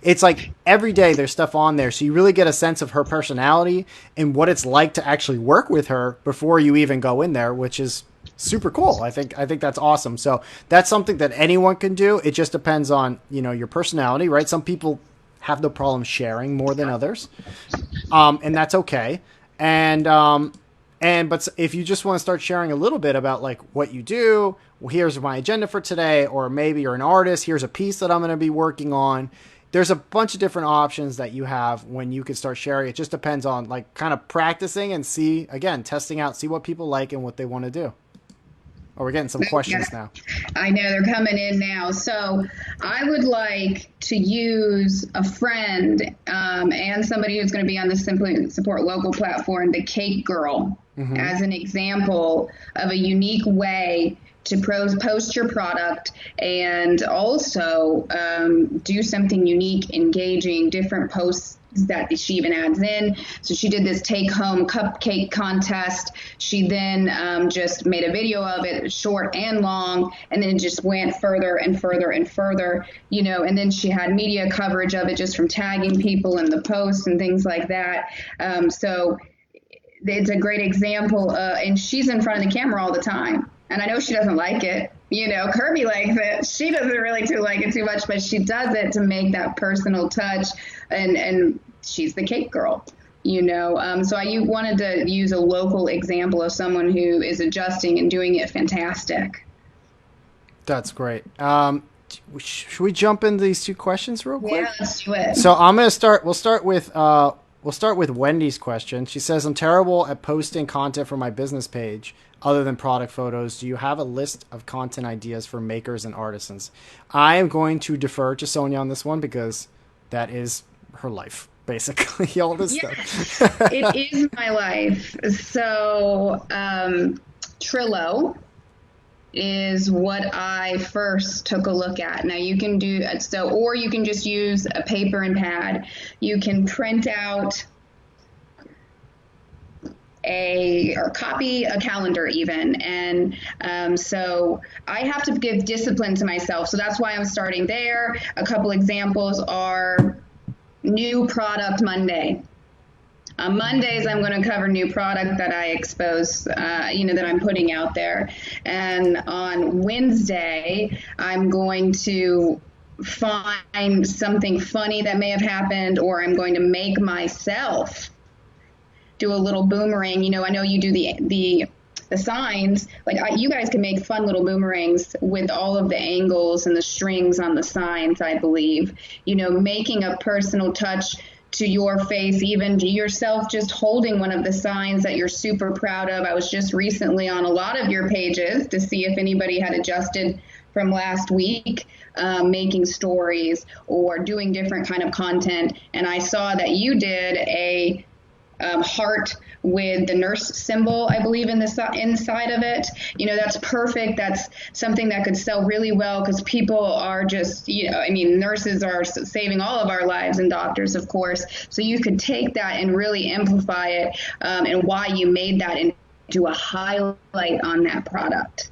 it's like every day there's stuff on there, so you really get a sense of her personality and what it's like to actually work with her before you even go in there, which is super cool. I think that's awesome. So that's something that anyone can do. It just depends on your personality, right? Some people have no problem sharing more than others, and that's okay. But if you just want to start sharing a little bit about like what you do, well, here's my agenda for today, or maybe you're an artist, here's a piece that I'm going to be working on. There's a bunch of different options that you have when you can start sharing. It just depends on like kind of practicing and testing out, see what people like and what they want to do. Oh, we're getting some questions now. I know they're coming in now. So I would like to use a friend and somebody who's going to be on the Simply Support Local platform, the Cake Girl, as an example of a unique way to post your product and also do something unique, engaging, different posts that she even adds in. So she did this take-home cupcake contest. She then just made a video of it, short and long, and then it just went further and further and further, you know, and then she had media coverage of it just from tagging people in the posts and things like that. So it's a great example, and she's in front of the camera all the time. And I know she doesn't like it. You know, Kirby likes it. She doesn't really like it too much, but she does it to make that personal touch. And she's the cake girl, you know. So I wanted to use a local example of someone who is adjusting and doing it fantastic. That's great. Should we jump into these two questions real quick? Yeah, let's do it. So I'm going to start. We'll start with Wendy's question. She says, I'm terrible at posting content for my business page other than product photos. Do you have a list of content ideas for makers and artisans? I am going to defer to Sonia on this one because that is her life, basically, all this stuff. It is my life. So Trello is what I first took a look at. Now you can do so, or you can just use a paper and pad. You can print out or copy a calendar even. And so I have to give discipline to myself. So that's why I'm starting there. A couple examples are New Product Monday. On Mondays, I'm going to cover new product that I expose, that I'm putting out there. And on Wednesday, I'm going to find something funny that may have happened, or I'm going to make myself do a little boomerang. You know, I know you do the signs. Like you guys can make fun little boomerangs with all of the angles and the strings on the signs, I believe. You know, making a personal touch to your face, even to yourself, just holding one of the signs that you're super proud of. I was just recently on a lot of your pages to see if anybody had adjusted from last week, making stories or doing different kind of content. And I saw that you did a heart with the nurse symbol, I believe, in the inside of it. You know, that's perfect. That's something that could sell really well because people are just, nurses are saving all of our lives, and doctors, of course. So you could take that and really amplify it, and why you made that into a highlight on that product.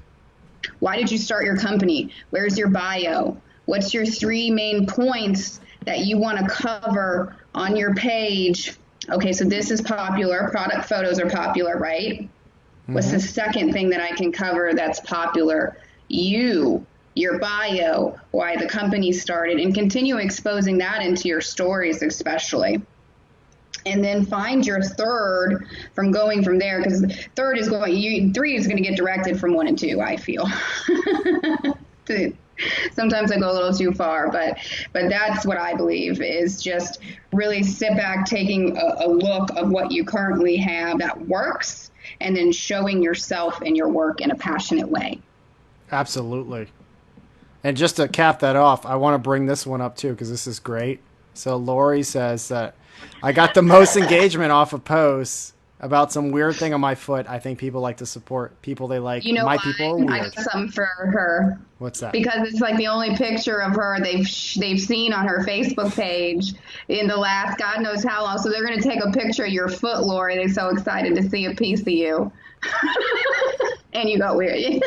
Why did you start your company? Where's your bio? What's your 3 main points that you want to cover on your page? Okay, so this is popular. Product photos are popular, right? Mm-hmm. What's the second thing that I can cover that's popular? Your bio, why the company started, and continue exposing that into your stories especially. And then find your third from going from there, because 3 is going to get directed from 1 and 2, I feel. Sometimes I go a little too far, but that's what I believe is just really sit back, taking a look of what you currently have that works, and then showing yourself and your work in a passionate way. Absolutely. And just to cap that off, I want to bring this one up too, because this is great. So Lori says that I got the most engagement off of posts about some weird thing on my foot. I think people like to support people they like. You know, my people are weird. I got something for her. What's that? Because it's like the only picture of her they've seen on her Facebook page in the last God knows how long. So they're going to take a picture of your foot, Lori. They're so excited to see a piece of you. And you got weird.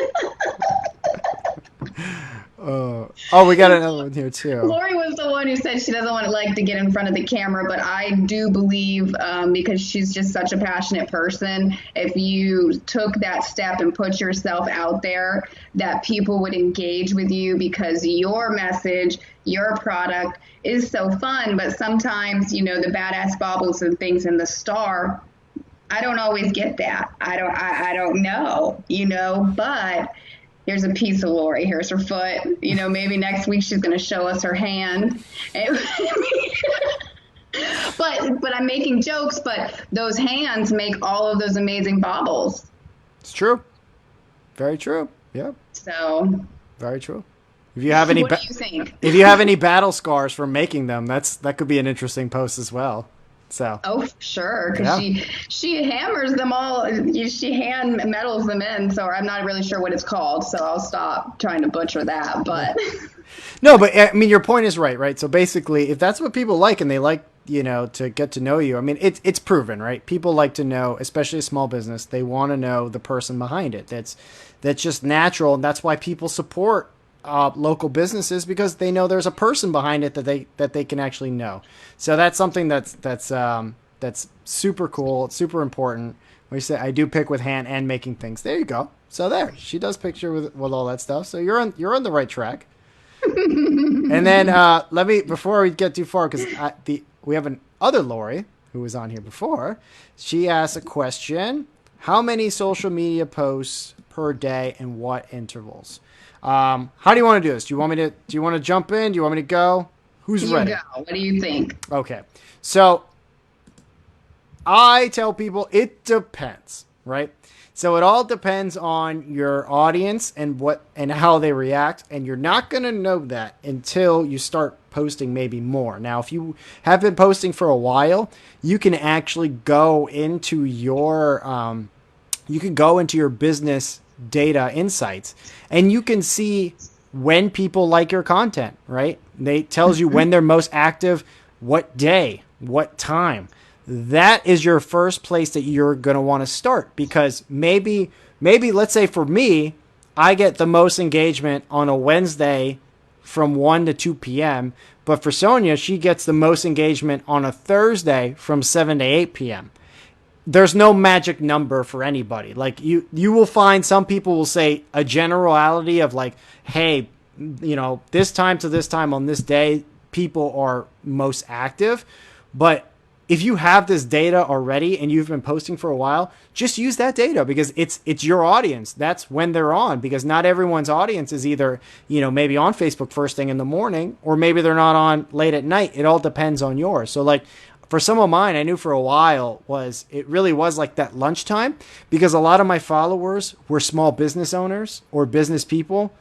We got another one here too. Lori was the one who said she doesn't want to get in front of the camera, but I do believe, because she's just such a passionate person, if you took that step and put yourself out there, that people would engage with you, because your message, your product is so fun. But sometimes, the badass baubles and things in the star, I don't always get that. I don't know, but here's a piece of Lori. Here's her foot. Maybe next week she's going to show us her hand. But I'm making jokes, but those hands make all of those amazing baubles. It's true. Very true. Yeah. So Very true. If you have any, What do you think? if you have any battle scars from making them, that could be an interesting post as well. So Oh, sure, because yeah. she hammers them all. She hand metals them in. So I'm not really sure what it's called. So I'll stop trying to butcher that. But No, but I mean, your point is right, right? So basically, if that's what people like and they like, to get to know you, I mean, it's proven, right? People like to know, especially a small business, they want to know the person behind it. That's just natural, and that's why people support local businesses because they know there's a person behind it that they can actually know. So that's something that's super cool. It's super important. We say I do pick with hand and making things. There you go. So there, she does picture with all that stuff. So you're on the right track. And then let me before we get too far because we have an other Lori who was on here before. She asked a question: how many social media posts per day and what intervals? How do you want to do this? Do you want to jump in? Do you want me to go? Who's you go. ready? What do you think? Okay. So I tell people it depends, right? So it all depends on your audience and how they react, and you're not going to know that until you start posting maybe more. Now, if you have been posting for a while, you can actually go into your business data insights, and you can see when people like your content, right? They tells you when they're most active, what day, what time. That is your first place that you're going to want to start because maybe let's say for me, I get the most engagement on a Wednesday from 1 to 2 p.m. But for Sonia, she gets the most engagement on a Thursday from 7 to 8 p.m. There's no magic number for anybody. Like you will find some people will say a generality of like, hey, this time to this time on this day, people are most active. But if you have this data already and you've been posting for a while, just use that data because it's your audience. That's when they're on because not everyone's audience is either, maybe on Facebook first thing in the morning or maybe they're not on late at night. It all depends on yours. So like for some of mine, I knew for a while it really was like that lunchtime because a lot of my followers were small business owners or business people.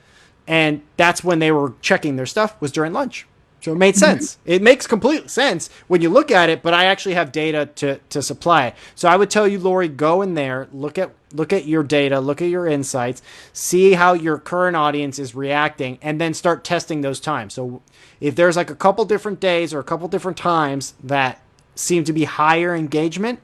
And that's when they were checking their stuff was during lunch. So it made sense. It makes complete sense when you look at it, but I actually have data to supply it. So I would tell you, Lori, go in there, look at your data, look at your insights, see how your current audience is reacting, and then start testing those times. So if there's like a couple different days or a couple different times that seem to be higher engagement,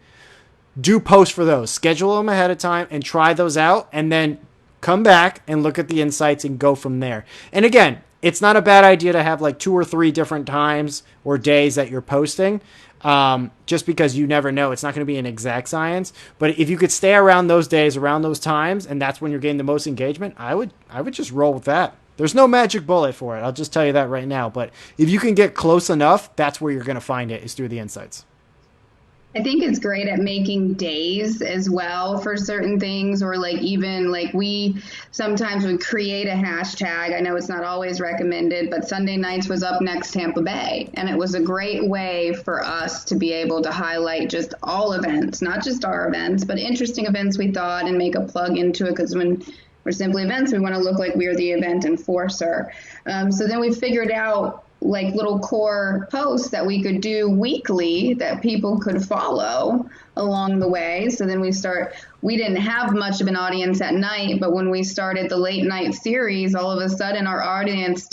do post for those. Schedule them ahead of time and try those out, and then come back and look at the insights and go from there. And again, it's not a bad idea to have like 2 or 3 different times or days that you're posting, just because you never know. It's not going to be an exact science. But if you could stay around those days, around those times, and that's when you're getting the most engagement, I would just roll with that. There's no magic bullet for it. I'll just tell you that right now. But if you can get close enough, that's where you're going to find it is through the insights. I think it's great at making days as well for certain things, or like even like we sometimes would create a hashtag. I know it's not always recommended, but Sunday nights was up next Tampa Bay. And it was a great way for us to be able to highlight just all events, not just our events, but interesting events we thought and make a plug into it. Because when we're simply events, we want to look like we're the event enforcer. So then we figured out like little core posts that we could do weekly that people could follow along the way. So then we didn't have much of an audience at night, but when we started the late night series, all of a sudden our audience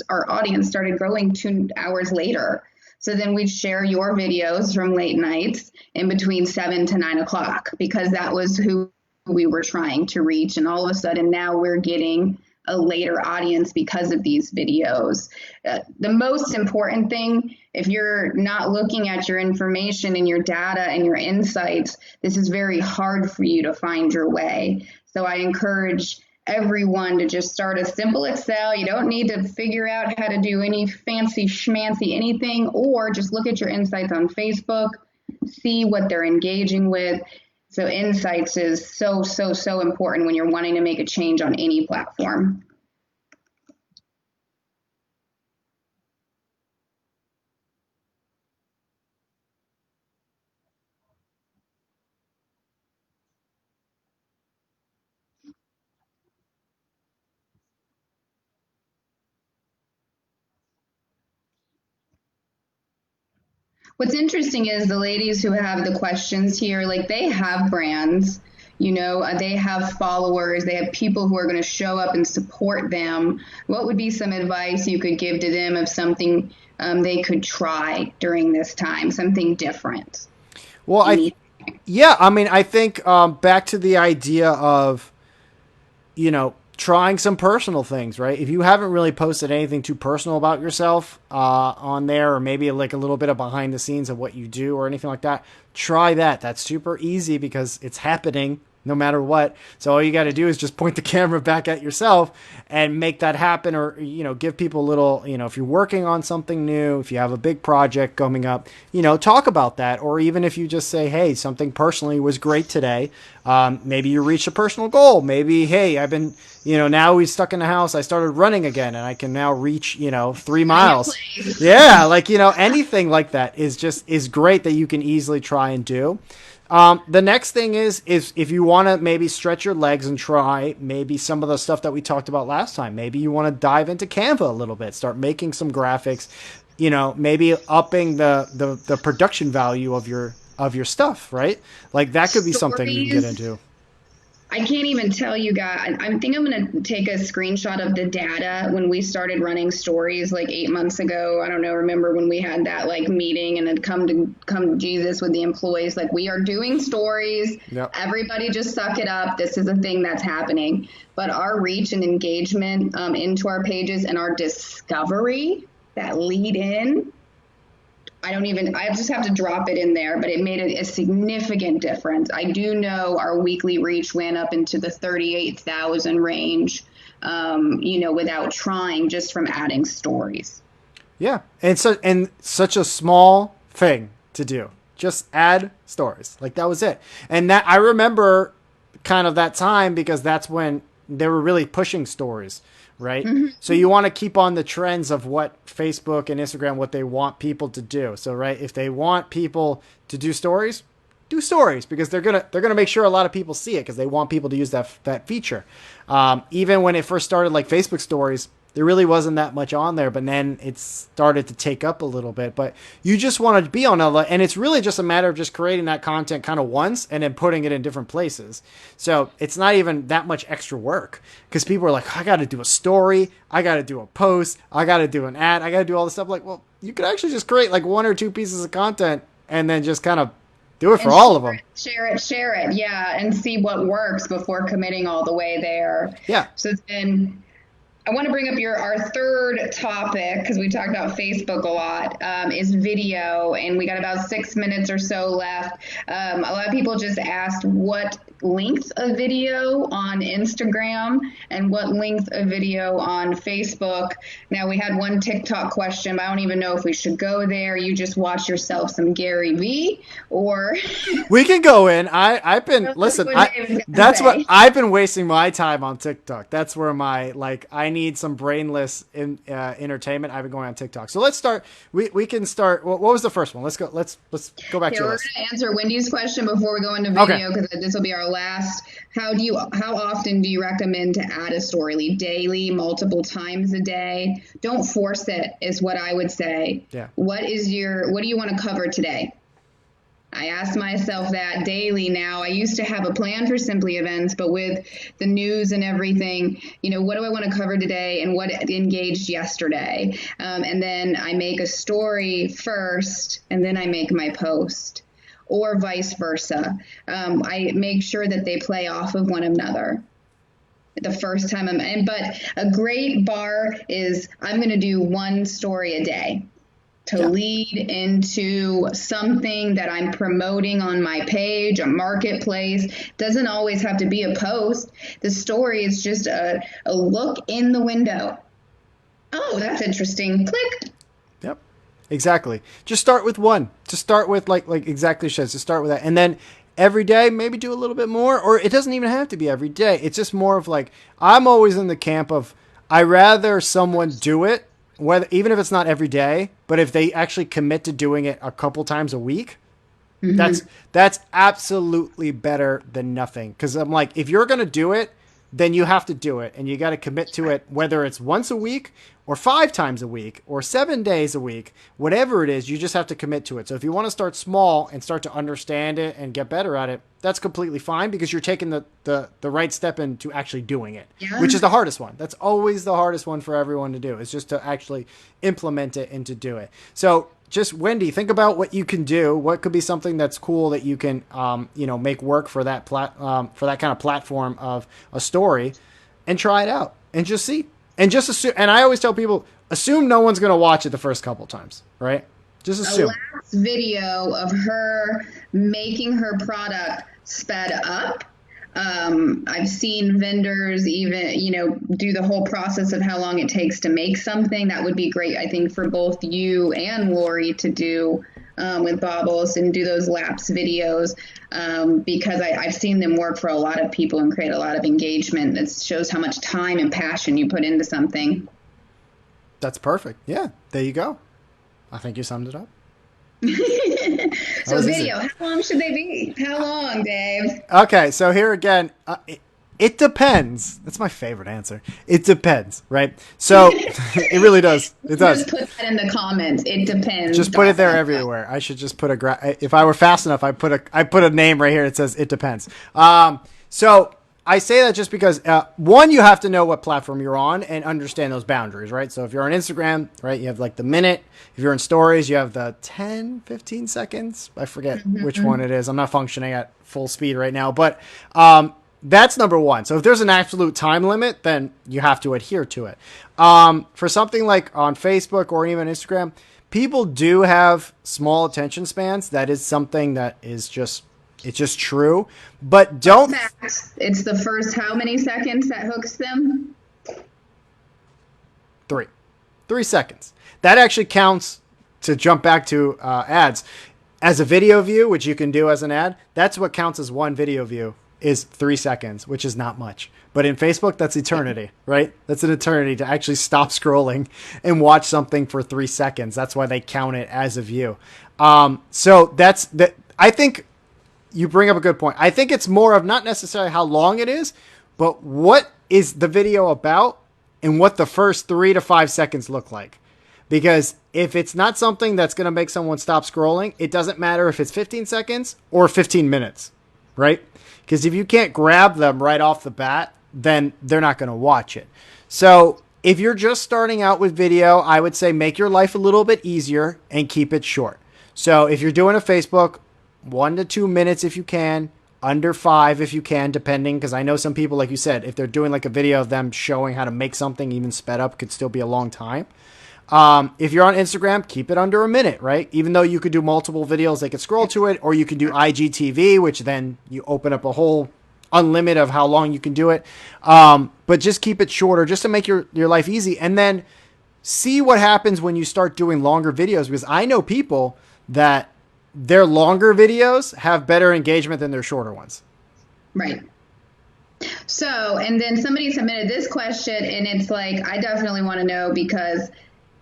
started growing 2 hours later. So then we'd share your videos from late nights in between 7 to 9 o'clock because that was who we were trying to reach. And all of a sudden now we're getting a later audience because of these videos. The most important thing, if you're not looking at your information and your data and your insights, this is very hard for you to find your way. So I encourage everyone to just start a simple Excel. You don't need to figure out how to do any fancy schmancy anything, or just look at your insights on Facebook, see what they're engaging with. So insights is so, so, so important when you're wanting to make a change on any platform. What's interesting is the ladies who have the questions here, like they have brands, they have followers, they have people who are going to show up and support them. What would be some advice you could give to them of something they could try during this time, something different? Well, I think back to the idea of, trying some personal things, right? If you haven't really posted anything too personal about yourself on there, or maybe like a little bit of behind the scenes of what you do or anything like that, try that. That's super easy because it's happening no matter what. So all you got to do is just point the camera back at yourself and make that happen, or, give people a little, if you're working on something new, if you have a big project coming up, talk about that. Or even if you just say, hey, something personally was great today. Maybe you reached a personal goal. Maybe, hey, I've been, now we're stuck in the house. I started running again and I can now reach, 3 miles. Yeah. Like, anything like that is great that you can easily try and do. The next thing is if you want to maybe stretch your legs and try maybe some of the stuff that we talked about last time, maybe you want to dive into Canva a little bit, start making some graphics, maybe upping the production value of your stuff, right? Like that could be something you can get into. I can't even tell you guys. I think I'm going to take a screenshot of the data when we started running stories like 8 months ago. I don't know. Remember when we had that like meeting and had come to Jesus with the employees, like we are doing stories. Yep. Everybody just suck it up. This is a thing that's happening. But our reach and engagement into our pages and our discovery that lead in, I just have to drop it in there, but it made a significant difference. I do know our weekly reach went up into the 38,000 range, without trying, just from adding stories. Yeah. And such a small thing to do. Just add stories. Like that was it. And that I remember kind of that time because that's when they were really pushing stories. Right. Mm-hmm. So you want to keep on the trends of what Facebook and Instagram, what they want people to do. So, right. If they want people to do stories because they're going to make sure a lot of people see it because they want people to use that feature. Even when it first started, like Facebook stories, there really wasn't that much on there, but then it started to take up a little bit. But you just want to be on and it's really just a matter of just creating that content kind of once and then putting it in different places. So it's not even that much extra work because people are like, I got to do a story, I got to do a post, I got to do an ad, I got to do all this stuff. Like, well, you could actually just create like 1 or 2 pieces of content and then just kind of do it for all of them. Share it. Yeah. And see what works before committing all the way there. Yeah. So then I want to bring up our third topic because we talked about Facebook a lot, is video, and we got about 6 minutes or so left. A lot of people just asked what length of video on Instagram and what length of video on Facebook. Now, we had one TikTok question, but I don't even know if we should go there. You just watch yourself some Gary Vee, or we can go in. I've been that's what I've been wasting my time on TikTok. That's where I need some brainless entertainment. I've been going on TikTok. So let's start. We can start. What was the first one? Let's go back to we're going to answer Wendy's question before we go into video because this will be our last. How often do you recommend to add a story? Daily, multiple times a day? Don't force it is what I would say. Yeah. What do you want to cover today? I ask myself that daily now. I used to have a plan for Simply Events, but with the news and everything, what do I want to cover today and what engaged yesterday? And then I make a story first and then I make my post, or vice versa. I make sure that they play off of one another. The first time but a great bar is I'm going to do 1 story a day to lead into something that I'm promoting on my page, a marketplace. Doesn't always have to be a post. The story is just a look in the window. Oh, that's interesting. Click. Yep, exactly. Just start with 1. Just start with like exactly says. Just start with that, and then every day maybe do a little bit more. Or it doesn't even have to be every day. It's just more of like I'm always in the camp of I rather someone do it. Even if it's not every day, but if they actually commit to doing it a couple times a week, that's absolutely better than nothing. Because I'm like, if you're going to do it, then you have to do it, and you got to commit to it, whether it's once a week or 5 times a week or 7 days a week, whatever it is, you just have to commit to it. So if you want to start small and start to understand it and get better at it, that's completely fine, because you're taking the right step into actually doing it, which is the hardest one. That's always the hardest one for everyone to do, is just to actually implement it and to do it. So just, Wendy, think about what you can do. What could be something that's cool that you can, make work for that for that kind of platform of a story, and try it out and just see. And just assume. And I always tell people, assume no one's going to watch it the first couple times, right? Just assume. The last video of her making her product sped up. I've seen vendors even, do the whole process of how long it takes to make something. That would be great, I think, for both you and Lori to do with Baubles, and do those lapse videos, because I've seen them work for a lot of people and create a lot of engagement. It shows how much time and passion you put into something. That's perfect. Yeah, there you go. I think you summed it up. So video, how long should they be? How long, Dave? Okay, so here again, it depends. That's my favorite answer. It depends, right? So it really does. It does. Just put that in the comments. It depends. Just put it there everywhere. I should just put if I were fast enough, I put a name right here that says it depends. So I say that just because, one, you have to know what platform you're on and understand those boundaries, right? So if you're on Instagram, right, you have like the minute. If you're in stories, you have the 10, 15 seconds. I forget which one it is. I'm not functioning at full speed right now, but that's number one. So if there's an absolute time limit, then you have to adhere to it. For something like on Facebook or even Instagram, people do have small attention spans. That is something that is just... It's just true, but don't... It's the first how many seconds that hooks them? 3 seconds. That actually counts, to jump back to ads. As a video view, which you can do as an ad, that's what counts as one video view, is 3 seconds, which is not much. But in Facebook, that's eternity, right? That's an eternity to actually stop scrolling and watch something for 3 seconds. That's why they count it as a view. So that's that. I think... You bring up a good point. I think it's more of not necessarily how long it is, but what is the video about and what the first 3 to 5 seconds look like. Because if it's not something that's going to make someone stop scrolling, it doesn't matter if it's 15 seconds or 15 minutes, right? Because if you can't grab them right off the bat, then they're not going to watch it. So if you're just starting out with video, I would say make your life a little bit easier and keep it short. So if you're doing a Facebook, 1 to 2 minutes if you can, under 5 if you can, depending, because I know some people, like you said, if they're doing like a video of them showing how to make something, even sped up, could still be a long time. If you're on Instagram, keep it under a minute, right? Even though you could do multiple videos, they could scroll to it, or you could do IGTV, which then you open up a whole unlimited of how long you can do it. But just keep it shorter, just to make your life easy. And then see what happens when you start doing longer videos, because I know people that their longer videos have better engagement than their shorter ones. Right. So, and then somebody submitted this question, and it's like, I definitely want to know, because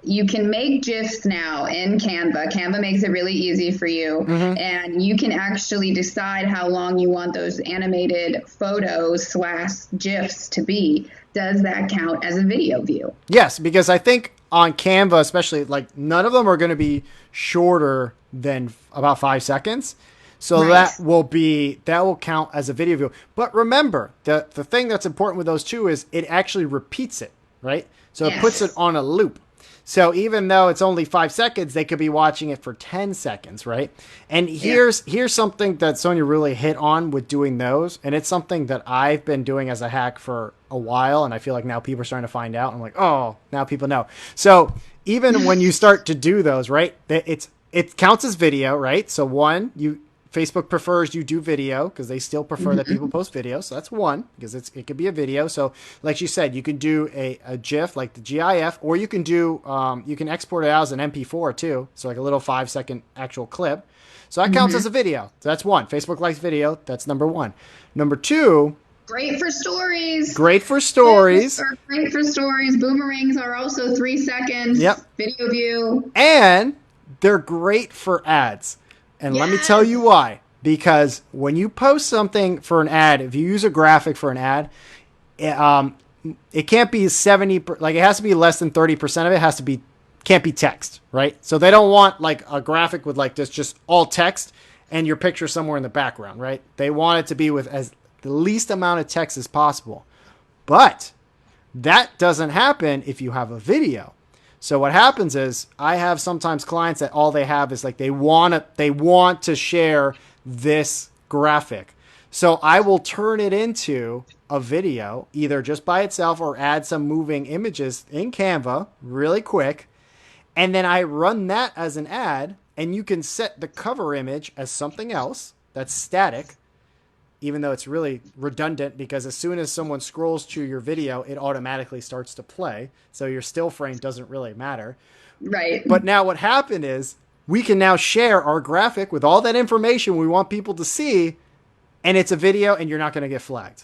you can make GIFs now in Canva. Canva makes it really easy for you. And you can actually decide how long you want those animated photos / GIFs to be. Does that count as a video view? Yes, because I think on Canva, especially, like, none of them are going to be shorter than about 5 seconds. So right. that will count as a video view. But remember, the thing that's important with those two is it actually repeats it, right? So it puts it on a loop. So even though it's only 5 seconds, they could be watching it for 10 seconds, right? And here's something that Sonia really hit on with doing those. And it's something that I've been doing as a hack for a while. And I feel like now people are starting to find out. I'm like, oh, now people know. So even when you start to do those, right, it counts as video, right? So one, Facebook prefers you do video, because they still prefer that people post video. So that's one, because it could be a video. So like you said, you can do a GIF, like the GIF, or you can do, you can export it out as an MP4 too. So like a little 5-second actual clip. So that counts as a video. So that's one. Facebook likes video. That's number one. Number two. Great for stories. Great for stories. Great for stories. Boomerangs are also 3 seconds. Yep. Video view. And they're great for ads. And let me tell you why. Because when you post something for an ad, if you use a graphic for an ad, it can't be 70, like it has to be less than 30% of it has to be, can't be text, right? So they don't want like a graphic with like this, just all text and your picture somewhere in the background, right? They want it to be with as the least amount of text as possible. But that doesn't happen if you have a video. So what happens is I have sometimes clients that all they have is like they want to share this graphic. So I will turn it into a video, either just by itself or add some moving images in Canva really quick. And then I run that as an ad, and you can set the cover image as something else that's static, even though it's really redundant because as soon as someone scrolls to your video, it automatically starts to play. So your still frame doesn't really matter. Right. But now what happened is we can now share our graphic with all that information we want people to see, and it's a video and you're not going to get flagged.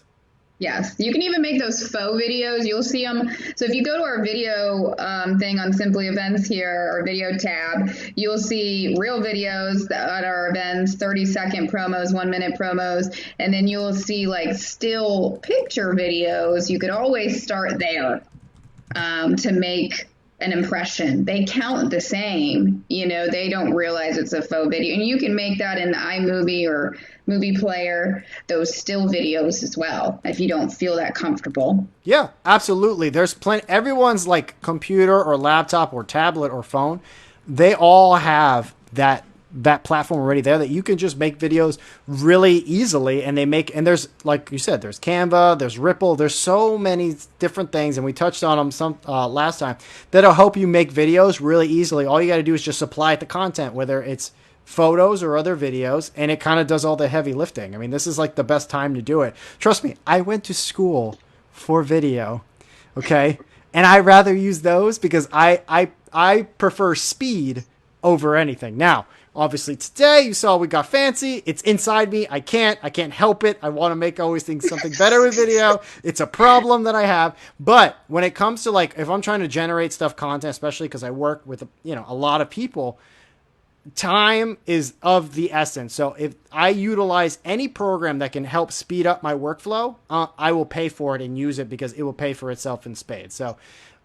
Yes, you can even make those faux videos. You'll see them. So if you go to our video thing on Simply Events here, our video tab, you'll see real videos at our events, 30-second promos, 1-minute promos, and then you'll see like still picture videos. You could always start there to make an impression. They count the same. They don't realize it's a faux video. And you can make that in the iMovie or Movie Player, those still videos as well, if you don't feel that comfortable. Yeah, absolutely. There's plenty. Everyone's like computer or laptop or tablet or phone, they all have that platform already there that you can just make videos really easily. And there's, like you said, there's Canva, there's Ripple, there's so many different things. And we touched on them some last time that'll help you make videos really easily. All you got to do is just supply it the content, whether it's photos or other videos, and it kind of does all the heavy lifting. I mean, this is like the best time to do it. Trust me, I went to school for video, okay? And I rather use those because I prefer speed over anything. Now, obviously today you saw we got fancy. It's inside me. I can't help it. I want to make always think something better with video. It's a problem that I have. But when it comes to like, if I'm trying to generate content, especially because I work with, a lot of people, time is of the essence. So if I utilize any program that can help speed up my workflow, I will pay for it and use it because it will pay for itself in spades. So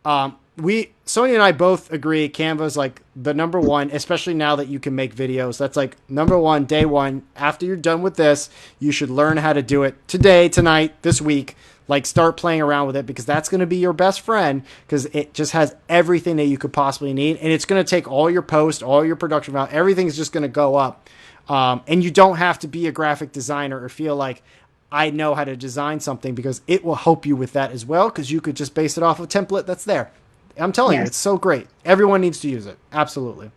Sonia and I both agree Canva is like the number one, especially now that you can make videos. That's like number one, day one. After you're done with this, you should learn how to do it today, tonight, this week. Like start playing around with it because that's going to be your best friend because it just has everything that you could possibly need. And it's going to take all your posts, all your production value, everything's just going to go up. And you don't have to be a graphic designer or feel like I know how to design something because it will help you with that as well because you could just base it off a template that's there. I'm telling you, it's so great. Everyone needs to use it. Absolutely.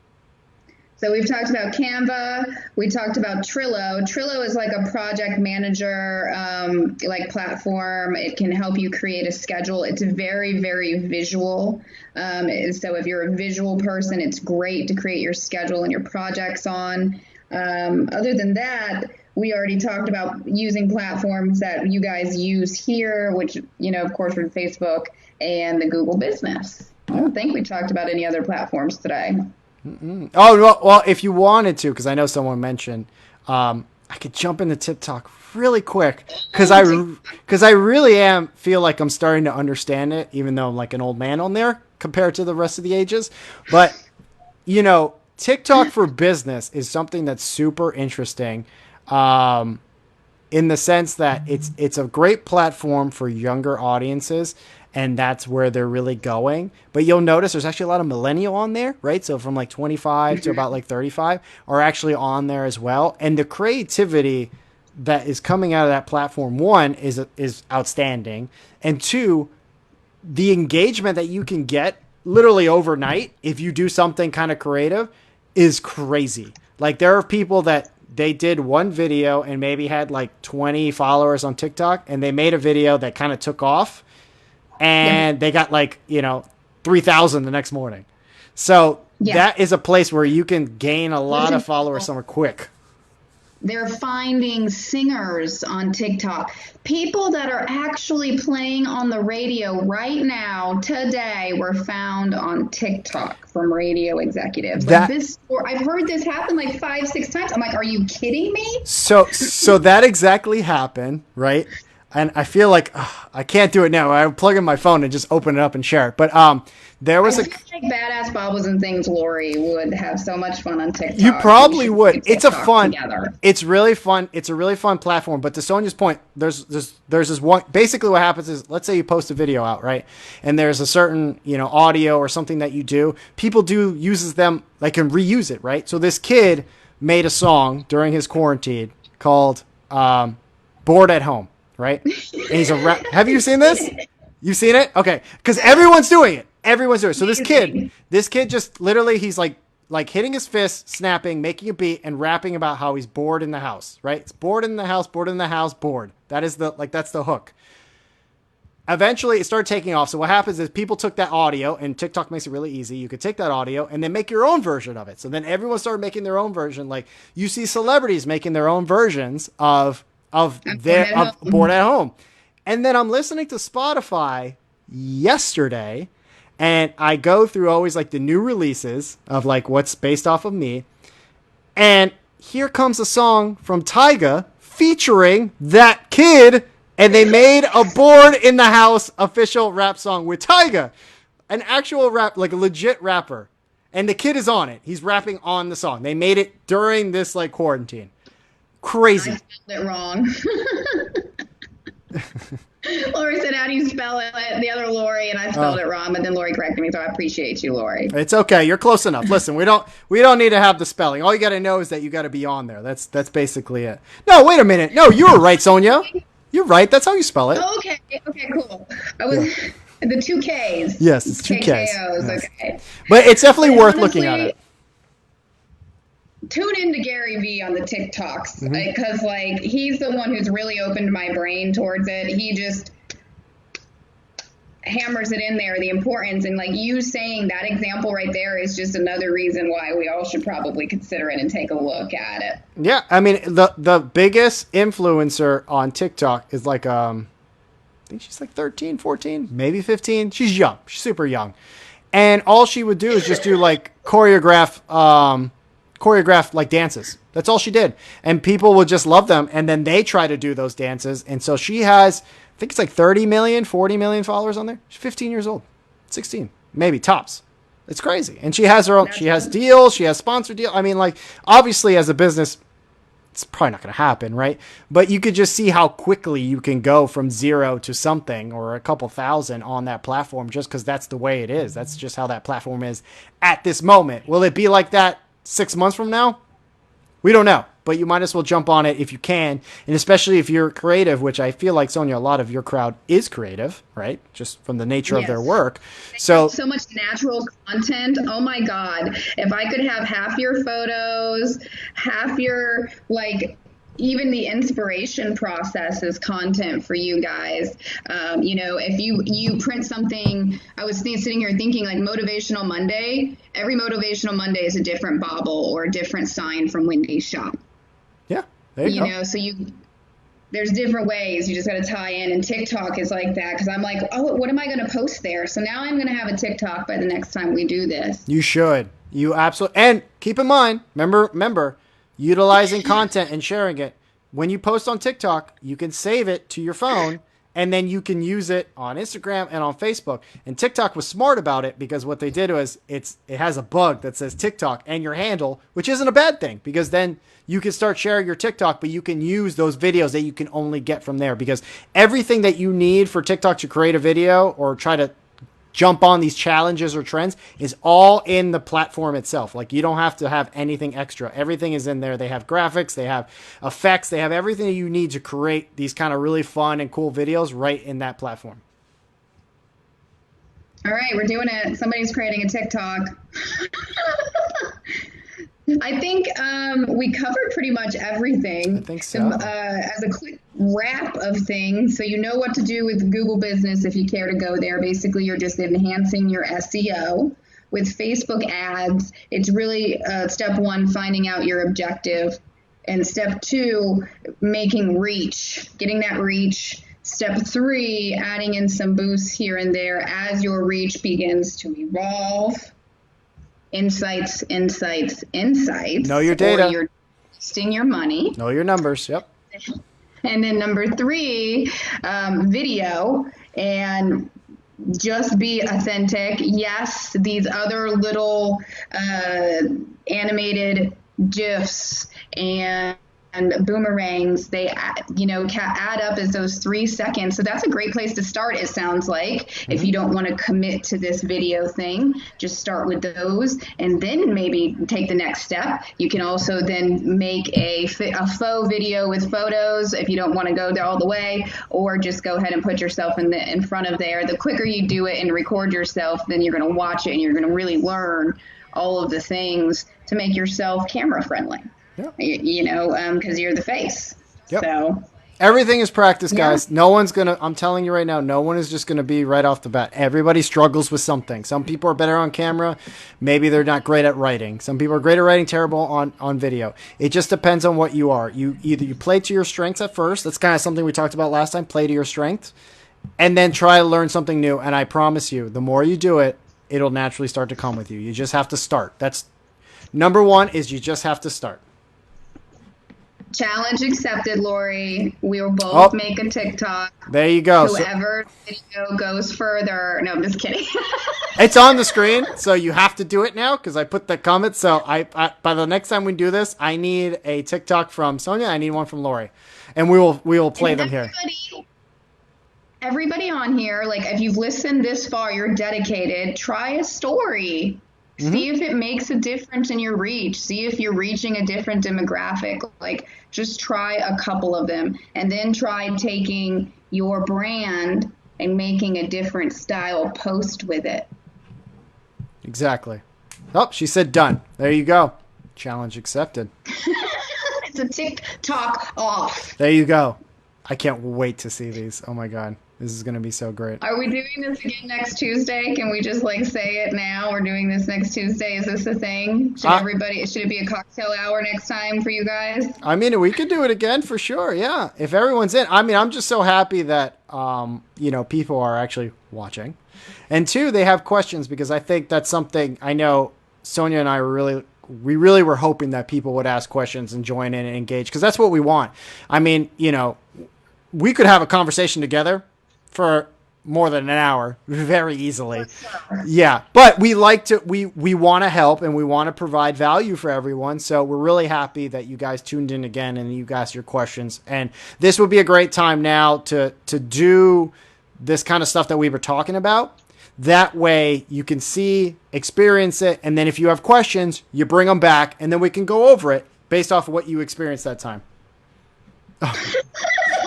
So we've talked about Canva. We talked about Trello. Trello is like a project manager like platform. It can help you create a schedule. It's very, very visual. So if you're a visual person, it's great to create your schedule and your projects on. Other than that, we already talked about using platforms that you guys use here, which, of course, are Facebook and the Google Business. I don't think we talked about any other platforms today. Mm-mm. Oh, well, if you wanted to, because I know someone mentioned, I could jump into TikTok really quick because I really feel like I'm starting to understand it, even though I'm like an old man on there compared to the rest of the ages. But, TikTok for business is something that's super interesting in the sense that it's a great platform for younger audiences. And that's where they're really going. But you'll notice there's actually a lot of millennial on there, right? So from like 25 to about like 35 are actually on there as well. And the creativity that is coming out of that platform, one, is outstanding. And two, the engagement that you can get literally overnight if you do something kind of creative is crazy. Like there are people that they did one video and maybe had like 20 followers on TikTok and they made a video that kind of took off. And they got 3,000 the next morning. So that is a place where you can gain a lot of followers somewhere quick. They're finding singers on TikTok. People that are actually playing on the radio right now, today, were found on TikTok from radio executives. I've heard this happen like 5-6 times. I'm like, are you kidding me? So that exactly happened, right? and I feel like I can't do it now. I plug in my phone and just open it up and share it. But there was I feel like Badass Bobbles and Things Lori would have so much fun on TikTok. You probably would. It's a fun. Together. It's really fun. It's a really fun platform. But to Sonia's point, there's this one. Basically, what happens is, let's say you post a video out, right? And there's a certain audio or something that you do. People uses them. They can reuse it, right? So this kid made a song during his quarantine called "Bored at Home," right? And he's a rap. Have you seen this? You've seen it? Okay, because everyone's doing it. Everyone's doing it. So this kid just literally, he's like hitting his fist, snapping, making a beat, and rapping about how he's bored in the house, right? It's bored in the house, bored in the house, bored. That is that's the hook. Eventually, it started taking off. So what happens is people took that audio, and TikTok makes it really easy. You could take that audio and then make your own version of it. So then everyone started making their own version. Like you see celebrities making their own versions of Bored at Home. And then I'm listening to Spotify yesterday, and I go through always like the new releases of like what's based off of me. And here comes a song from Tyga featuring that kid. And they made a Bored in the House official rap song with Tyga, an actual rap, like a legit rapper. And the kid is on it. He's rapping on the song. They made it during this like quarantine. Crazy. I spelled it wrong. Lori said, how do you spell it? The other Lori, and I spelled it wrong, but then Lori corrected me, so I appreciate you, Lori. It's okay. You're close enough. Listen, we don't need to have the spelling. All you got to know is that you got to be on there. That's basically it. No, wait a minute. No, you were right, Sonia. You're right. That's how you spell it. Oh, okay, cool. I was the 2 Ks. Yes, it's 2 Ks. Yes. Okay. But it's definitely worth looking at it. Tune into Gary Vee on the TikToks because like he's the one who's really opened my brain towards it. He just hammers it in there, the importance, and like you saying that example right there is just another reason why we all should probably consider it and take a look at it. Yeah, I mean the biggest influencer on TikTok is like I think she's like 13, 14, maybe 15. She's young. She's super young. And all she would do is just do like choreograph like dances. That's all she did. And people would just love them. And then they try to do those dances. And so she has, I think it's like 30 million, 40 million followers on there. She's 15 years old, 16, maybe tops. It's crazy. And she has her own, she has deals. She has sponsor deals. I mean, like obviously as a business, it's probably not going to happen, right? But you could just see how quickly you can go from zero to something or a couple thousand on that platform just because that's the way it is. That's just how that platform is at this moment. Will it be like that 6 months from now? We don't know, but you might as well jump on it if you can. And especially if you're creative, which I feel like, Sonia, a lot of your crowd is creative, right? Just from the nature of their work. So much natural content. Oh my God. If I could have half your photos, half your even the inspiration process is content for you guys. If you print something, I was sitting here thinking like Motivational Monday, every Motivational Monday is a different bobble or a different sign from Wendy's shop. Yeah, there you go. So there's different ways. You just got to tie in, and TikTok is like that because I'm like, oh, what am I going to post there? So now I'm going to have a TikTok by the next time we do this. You should. You absolutely. And keep in mind, remember, utilizing content and sharing it. When you post on TikTok, you can save it to your phone, and then you can use it on Instagram and on Facebook. And TikTok was smart about it because what they did was it has a bug that says TikTok and your handle, which isn't a bad thing because then you can start sharing your TikTok, but you can use those videos that you can only get from there because everything that you need for TikTok to create a video or try to jump on these challenges or trends is all in the platform itself. Like you don't have to have anything extra. Everything is in there. They have graphics, they have effects, they have everything that you need to create these kind of really fun and cool videos right in that platform. All right, we're doing it. Somebody's creating a TikTok. I think we covered pretty much everything. I think so. As a quick wrap of things, so you know what to do with Google Business if you care to go there. Basically, you're just enhancing your SEO. With Facebook ads, it's really step 1, finding out your objective. And step 2, making reach, getting that reach. Step 3, adding in some boosts here and there as your reach begins to evolve. Insights. Know your data. Or you're wasting your money. Know your numbers. Yep. And then number 3, video, and just be authentic. Yes, these other little animated GIFs and boomerangs, they add up as those 3 seconds. So that's a great place to start, it sounds like. If you don't want to commit to this video thing, just start with those and then maybe take the next step. You can also then make a faux video with photos if you don't want to go there all the way, or just go ahead and put yourself in front of there. The quicker you do it and record yourself, then you're going to watch it and you're going to really learn all of the things to make yourself camera friendly. Yep. Because you're the face. Yep. So everything is practice, guys. Yeah. No one's gonna. I'm telling you right now, no one is just gonna be right off the bat. Everybody struggles with something. Some people are better on camera. Maybe they're not great at writing. Some people are great at writing, terrible on video. It just depends on what you are. You play to your strengths at first. That's kind of something we talked about last time. Play to your strengths, and then try to learn something new. And I promise you, the more you do it, it'll naturally start to come with you. You just have to start. That's number 1. Is you just have to start. Challenge accepted, Lori. We will both make a TikTok. There you go. Whoever video goes further. No, I'm just kidding. It's on the screen, so you have to do it now because I put the comment. So I by the next time we do this, I need a TikTok from Sonia. I need one from Lori, and we will play them here. Everybody on here, like if you've listened this far, you're dedicated. Try a story. Mm-hmm. See if it makes a difference in your reach. See if you're reaching a different demographic. Like, just try a couple of them. And then try taking your brand and making a different style post with it. Exactly. Oh, she said done. There you go. Challenge accepted. It's a TikTok off. There you go. I can't wait to see these. Oh, my God. This is going to be so great. Are we doing this again next Tuesday? Can we just say it now? We're doing this next Tuesday. Is this a thing? Should it be a cocktail hour next time for you guys? I mean, we could do it again for sure. Yeah. If everyone's in. I mean, I'm just so happy that, people are actually watching. And 2, they have questions because I think that's something I know Sonia and I we really were hoping that people would ask questions and join in and engage because that's what we want. I mean, we could have a conversation together for more than an hour very easily. Yeah. But we want to help and we want to provide value for everyone. So we're really happy that you guys tuned in again and you asked your questions. And this would be a great time now to do this kind of stuff that we were talking about. That way you can see, experience it. And then if you have questions, you bring them back and then we can go over it based off of what you experienced that time. Oh,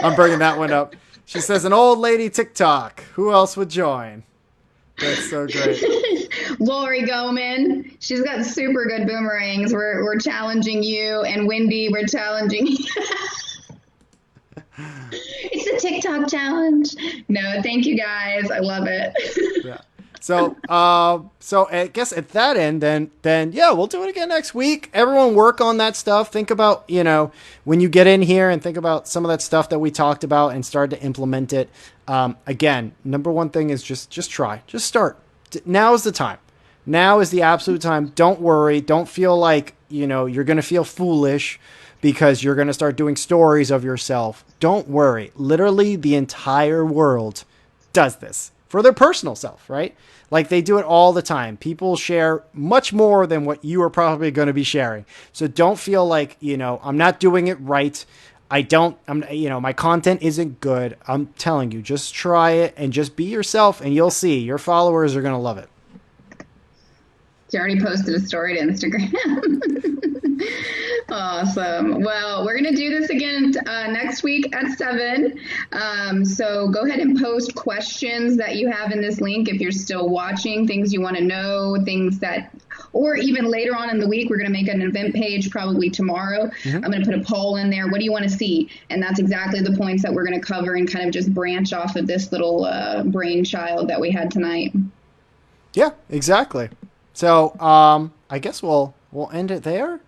I'm bringing that one up. She says, an old lady TikTok. Who else would join? That's so great. Lori Goman. She's got super good boomerangs. We're challenging you. And Wendy, we're challenging you. It's a TikTok challenge. No, thank you guys. I love it. Yeah. So I guess at that end, then yeah, we'll do it again next week. Everyone work on that stuff. Think about, when you get in here and think about some of that stuff that we talked about and start to implement it. Again, number 1 thing is just try, just start. Now is the time. Now is the absolute time. Don't worry. Don't feel like, you're going to feel foolish because you're going to start doing stories of yourself. Don't worry. Literally the entire world does this for their personal self, right? Like they do it all the time. People share much more than what you are probably going to be sharing. So don't feel like, I'm not doing it right. My content isn't good. I'm telling you, just try it and just be yourself and you'll see your followers are going to love it. She already posted a story to Instagram. Awesome. Well, we're going to do this again next week at 7. So go ahead and post questions that you have in this link if you're still watching, things you want to know, or even later on in the week, we're going to make an event page probably tomorrow. Mm-hmm. I'm going to put a poll in there. What do you want to see? And that's exactly the points that we're going to cover and kind of just branch off of this little brainchild that we had tonight. Yeah, exactly. So I guess we'll end it there.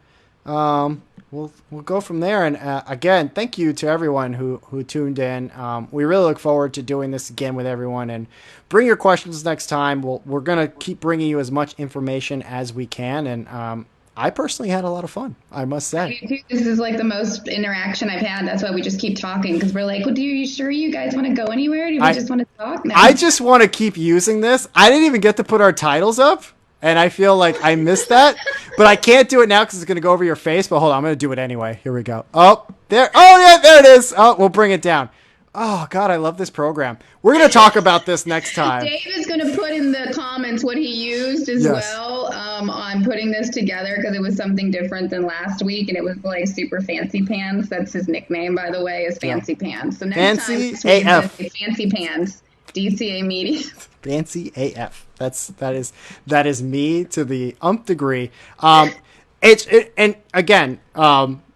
We'll go from there. And again, thank you to everyone who tuned in. We really look forward to doing this again with everyone. And bring your questions next time. We're going to keep bringing you as much information as we can. And I personally had a lot of fun, I must say. This is like the most interaction I've had. That's why we just keep talking, because we're like, well, do you sure you guys want to go anywhere? Do we just want to talk now? I just want to keep using this. I didn't even get to put our titles up, and I feel like I missed that. But I can't do it now because it's going to go over your face. But hold on, I'm going to do it anyway. Here we go. Oh, there. Oh, yeah, there it is. Oh, we'll bring it down. Oh, God, I love this program. We're going to talk about this next time. Dave is going to put in the comments what he used as well on putting this together, because it was something different than last week, and it was like super fancy pans. That's his nickname, by the way, is Fancy Pants. So next Fancy time, AF. Fancy Pants, DCA Media. Fancy AF. That is me to the umph degree. And again,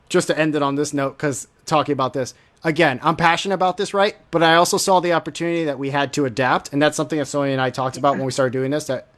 just to end it on this note, because talking about this, again, I'm passionate about this, right? But I also saw the opportunity that we had to adapt. And that's something that Sonia and I talked about when we started doing this, that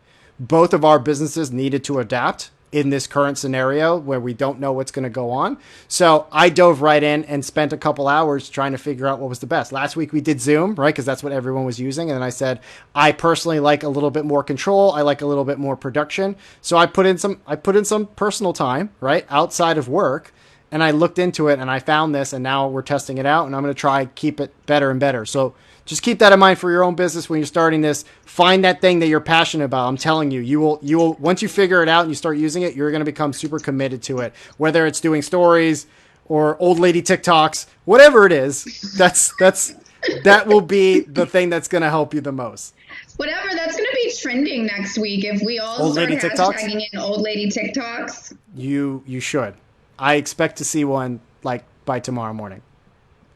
both of our businesses needed to adapt in this current scenario where we don't know what's going to go on. So I dove right in and spent a couple hours trying to figure out what was the best. Last week we did Zoom, right? Because that's what everyone was using. And then I said, I personally like a little bit more control. I like a little bit more production. So I put in some personal time, right? Outside of work. And I looked into it and I found this, and now we're testing it out, and I'm going to try keep it better and better. So just keep that in mind for your own business when you're starting this. Find that thing that you're passionate about. I'm telling you, you will once you figure it out and you start using it, you're going to become super committed to it. Whether it's doing stories or old lady TikToks, whatever it is, that will be the thing that's going to help you the most. Whatever, that's going to be trending next week if we all Old start lady TikToks? hashtagging in old lady TikToks. You should. I expect to see one like by tomorrow morning.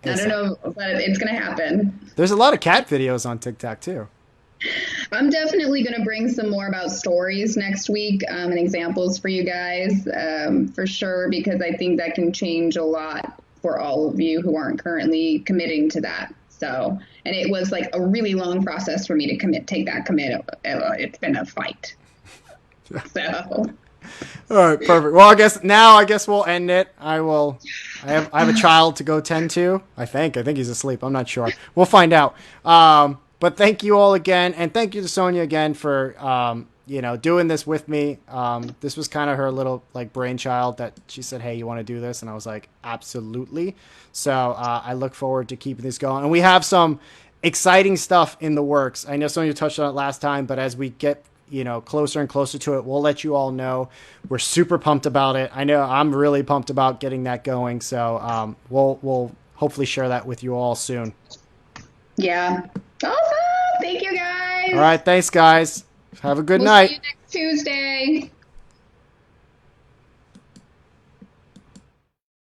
I don't know, but it's going to happen. There's a lot of cat videos on TikTok too. I'm definitely going to bring some more about stories next week and examples for you guys for sure, because I think that can change a lot for all of you who aren't currently committing to that. So, and it was like a really long process for me to take that commit. It's been a fight. So. All right, perfect. Well, I guess we'll end it. I have a child to go tend to. I think he's asleep. I'm not sure. We'll find out. But thank you all again, and thank you to Sonia again for doing this with me. This was kind of her little like brainchild that she said, "Hey, you want to do this?" And I was like, "Absolutely." So I look forward to keeping this going, and we have some exciting stuff in the works. I know Sonia touched on it last time, but as we get closer and closer to it, we'll let you all know. We're super pumped about it. I know I'm really pumped about getting that going. So we'll hopefully share that with you all soon. Yeah. Awesome. Thank you, guys. All right. Thanks, guys. Have a good night. See you next Tuesday.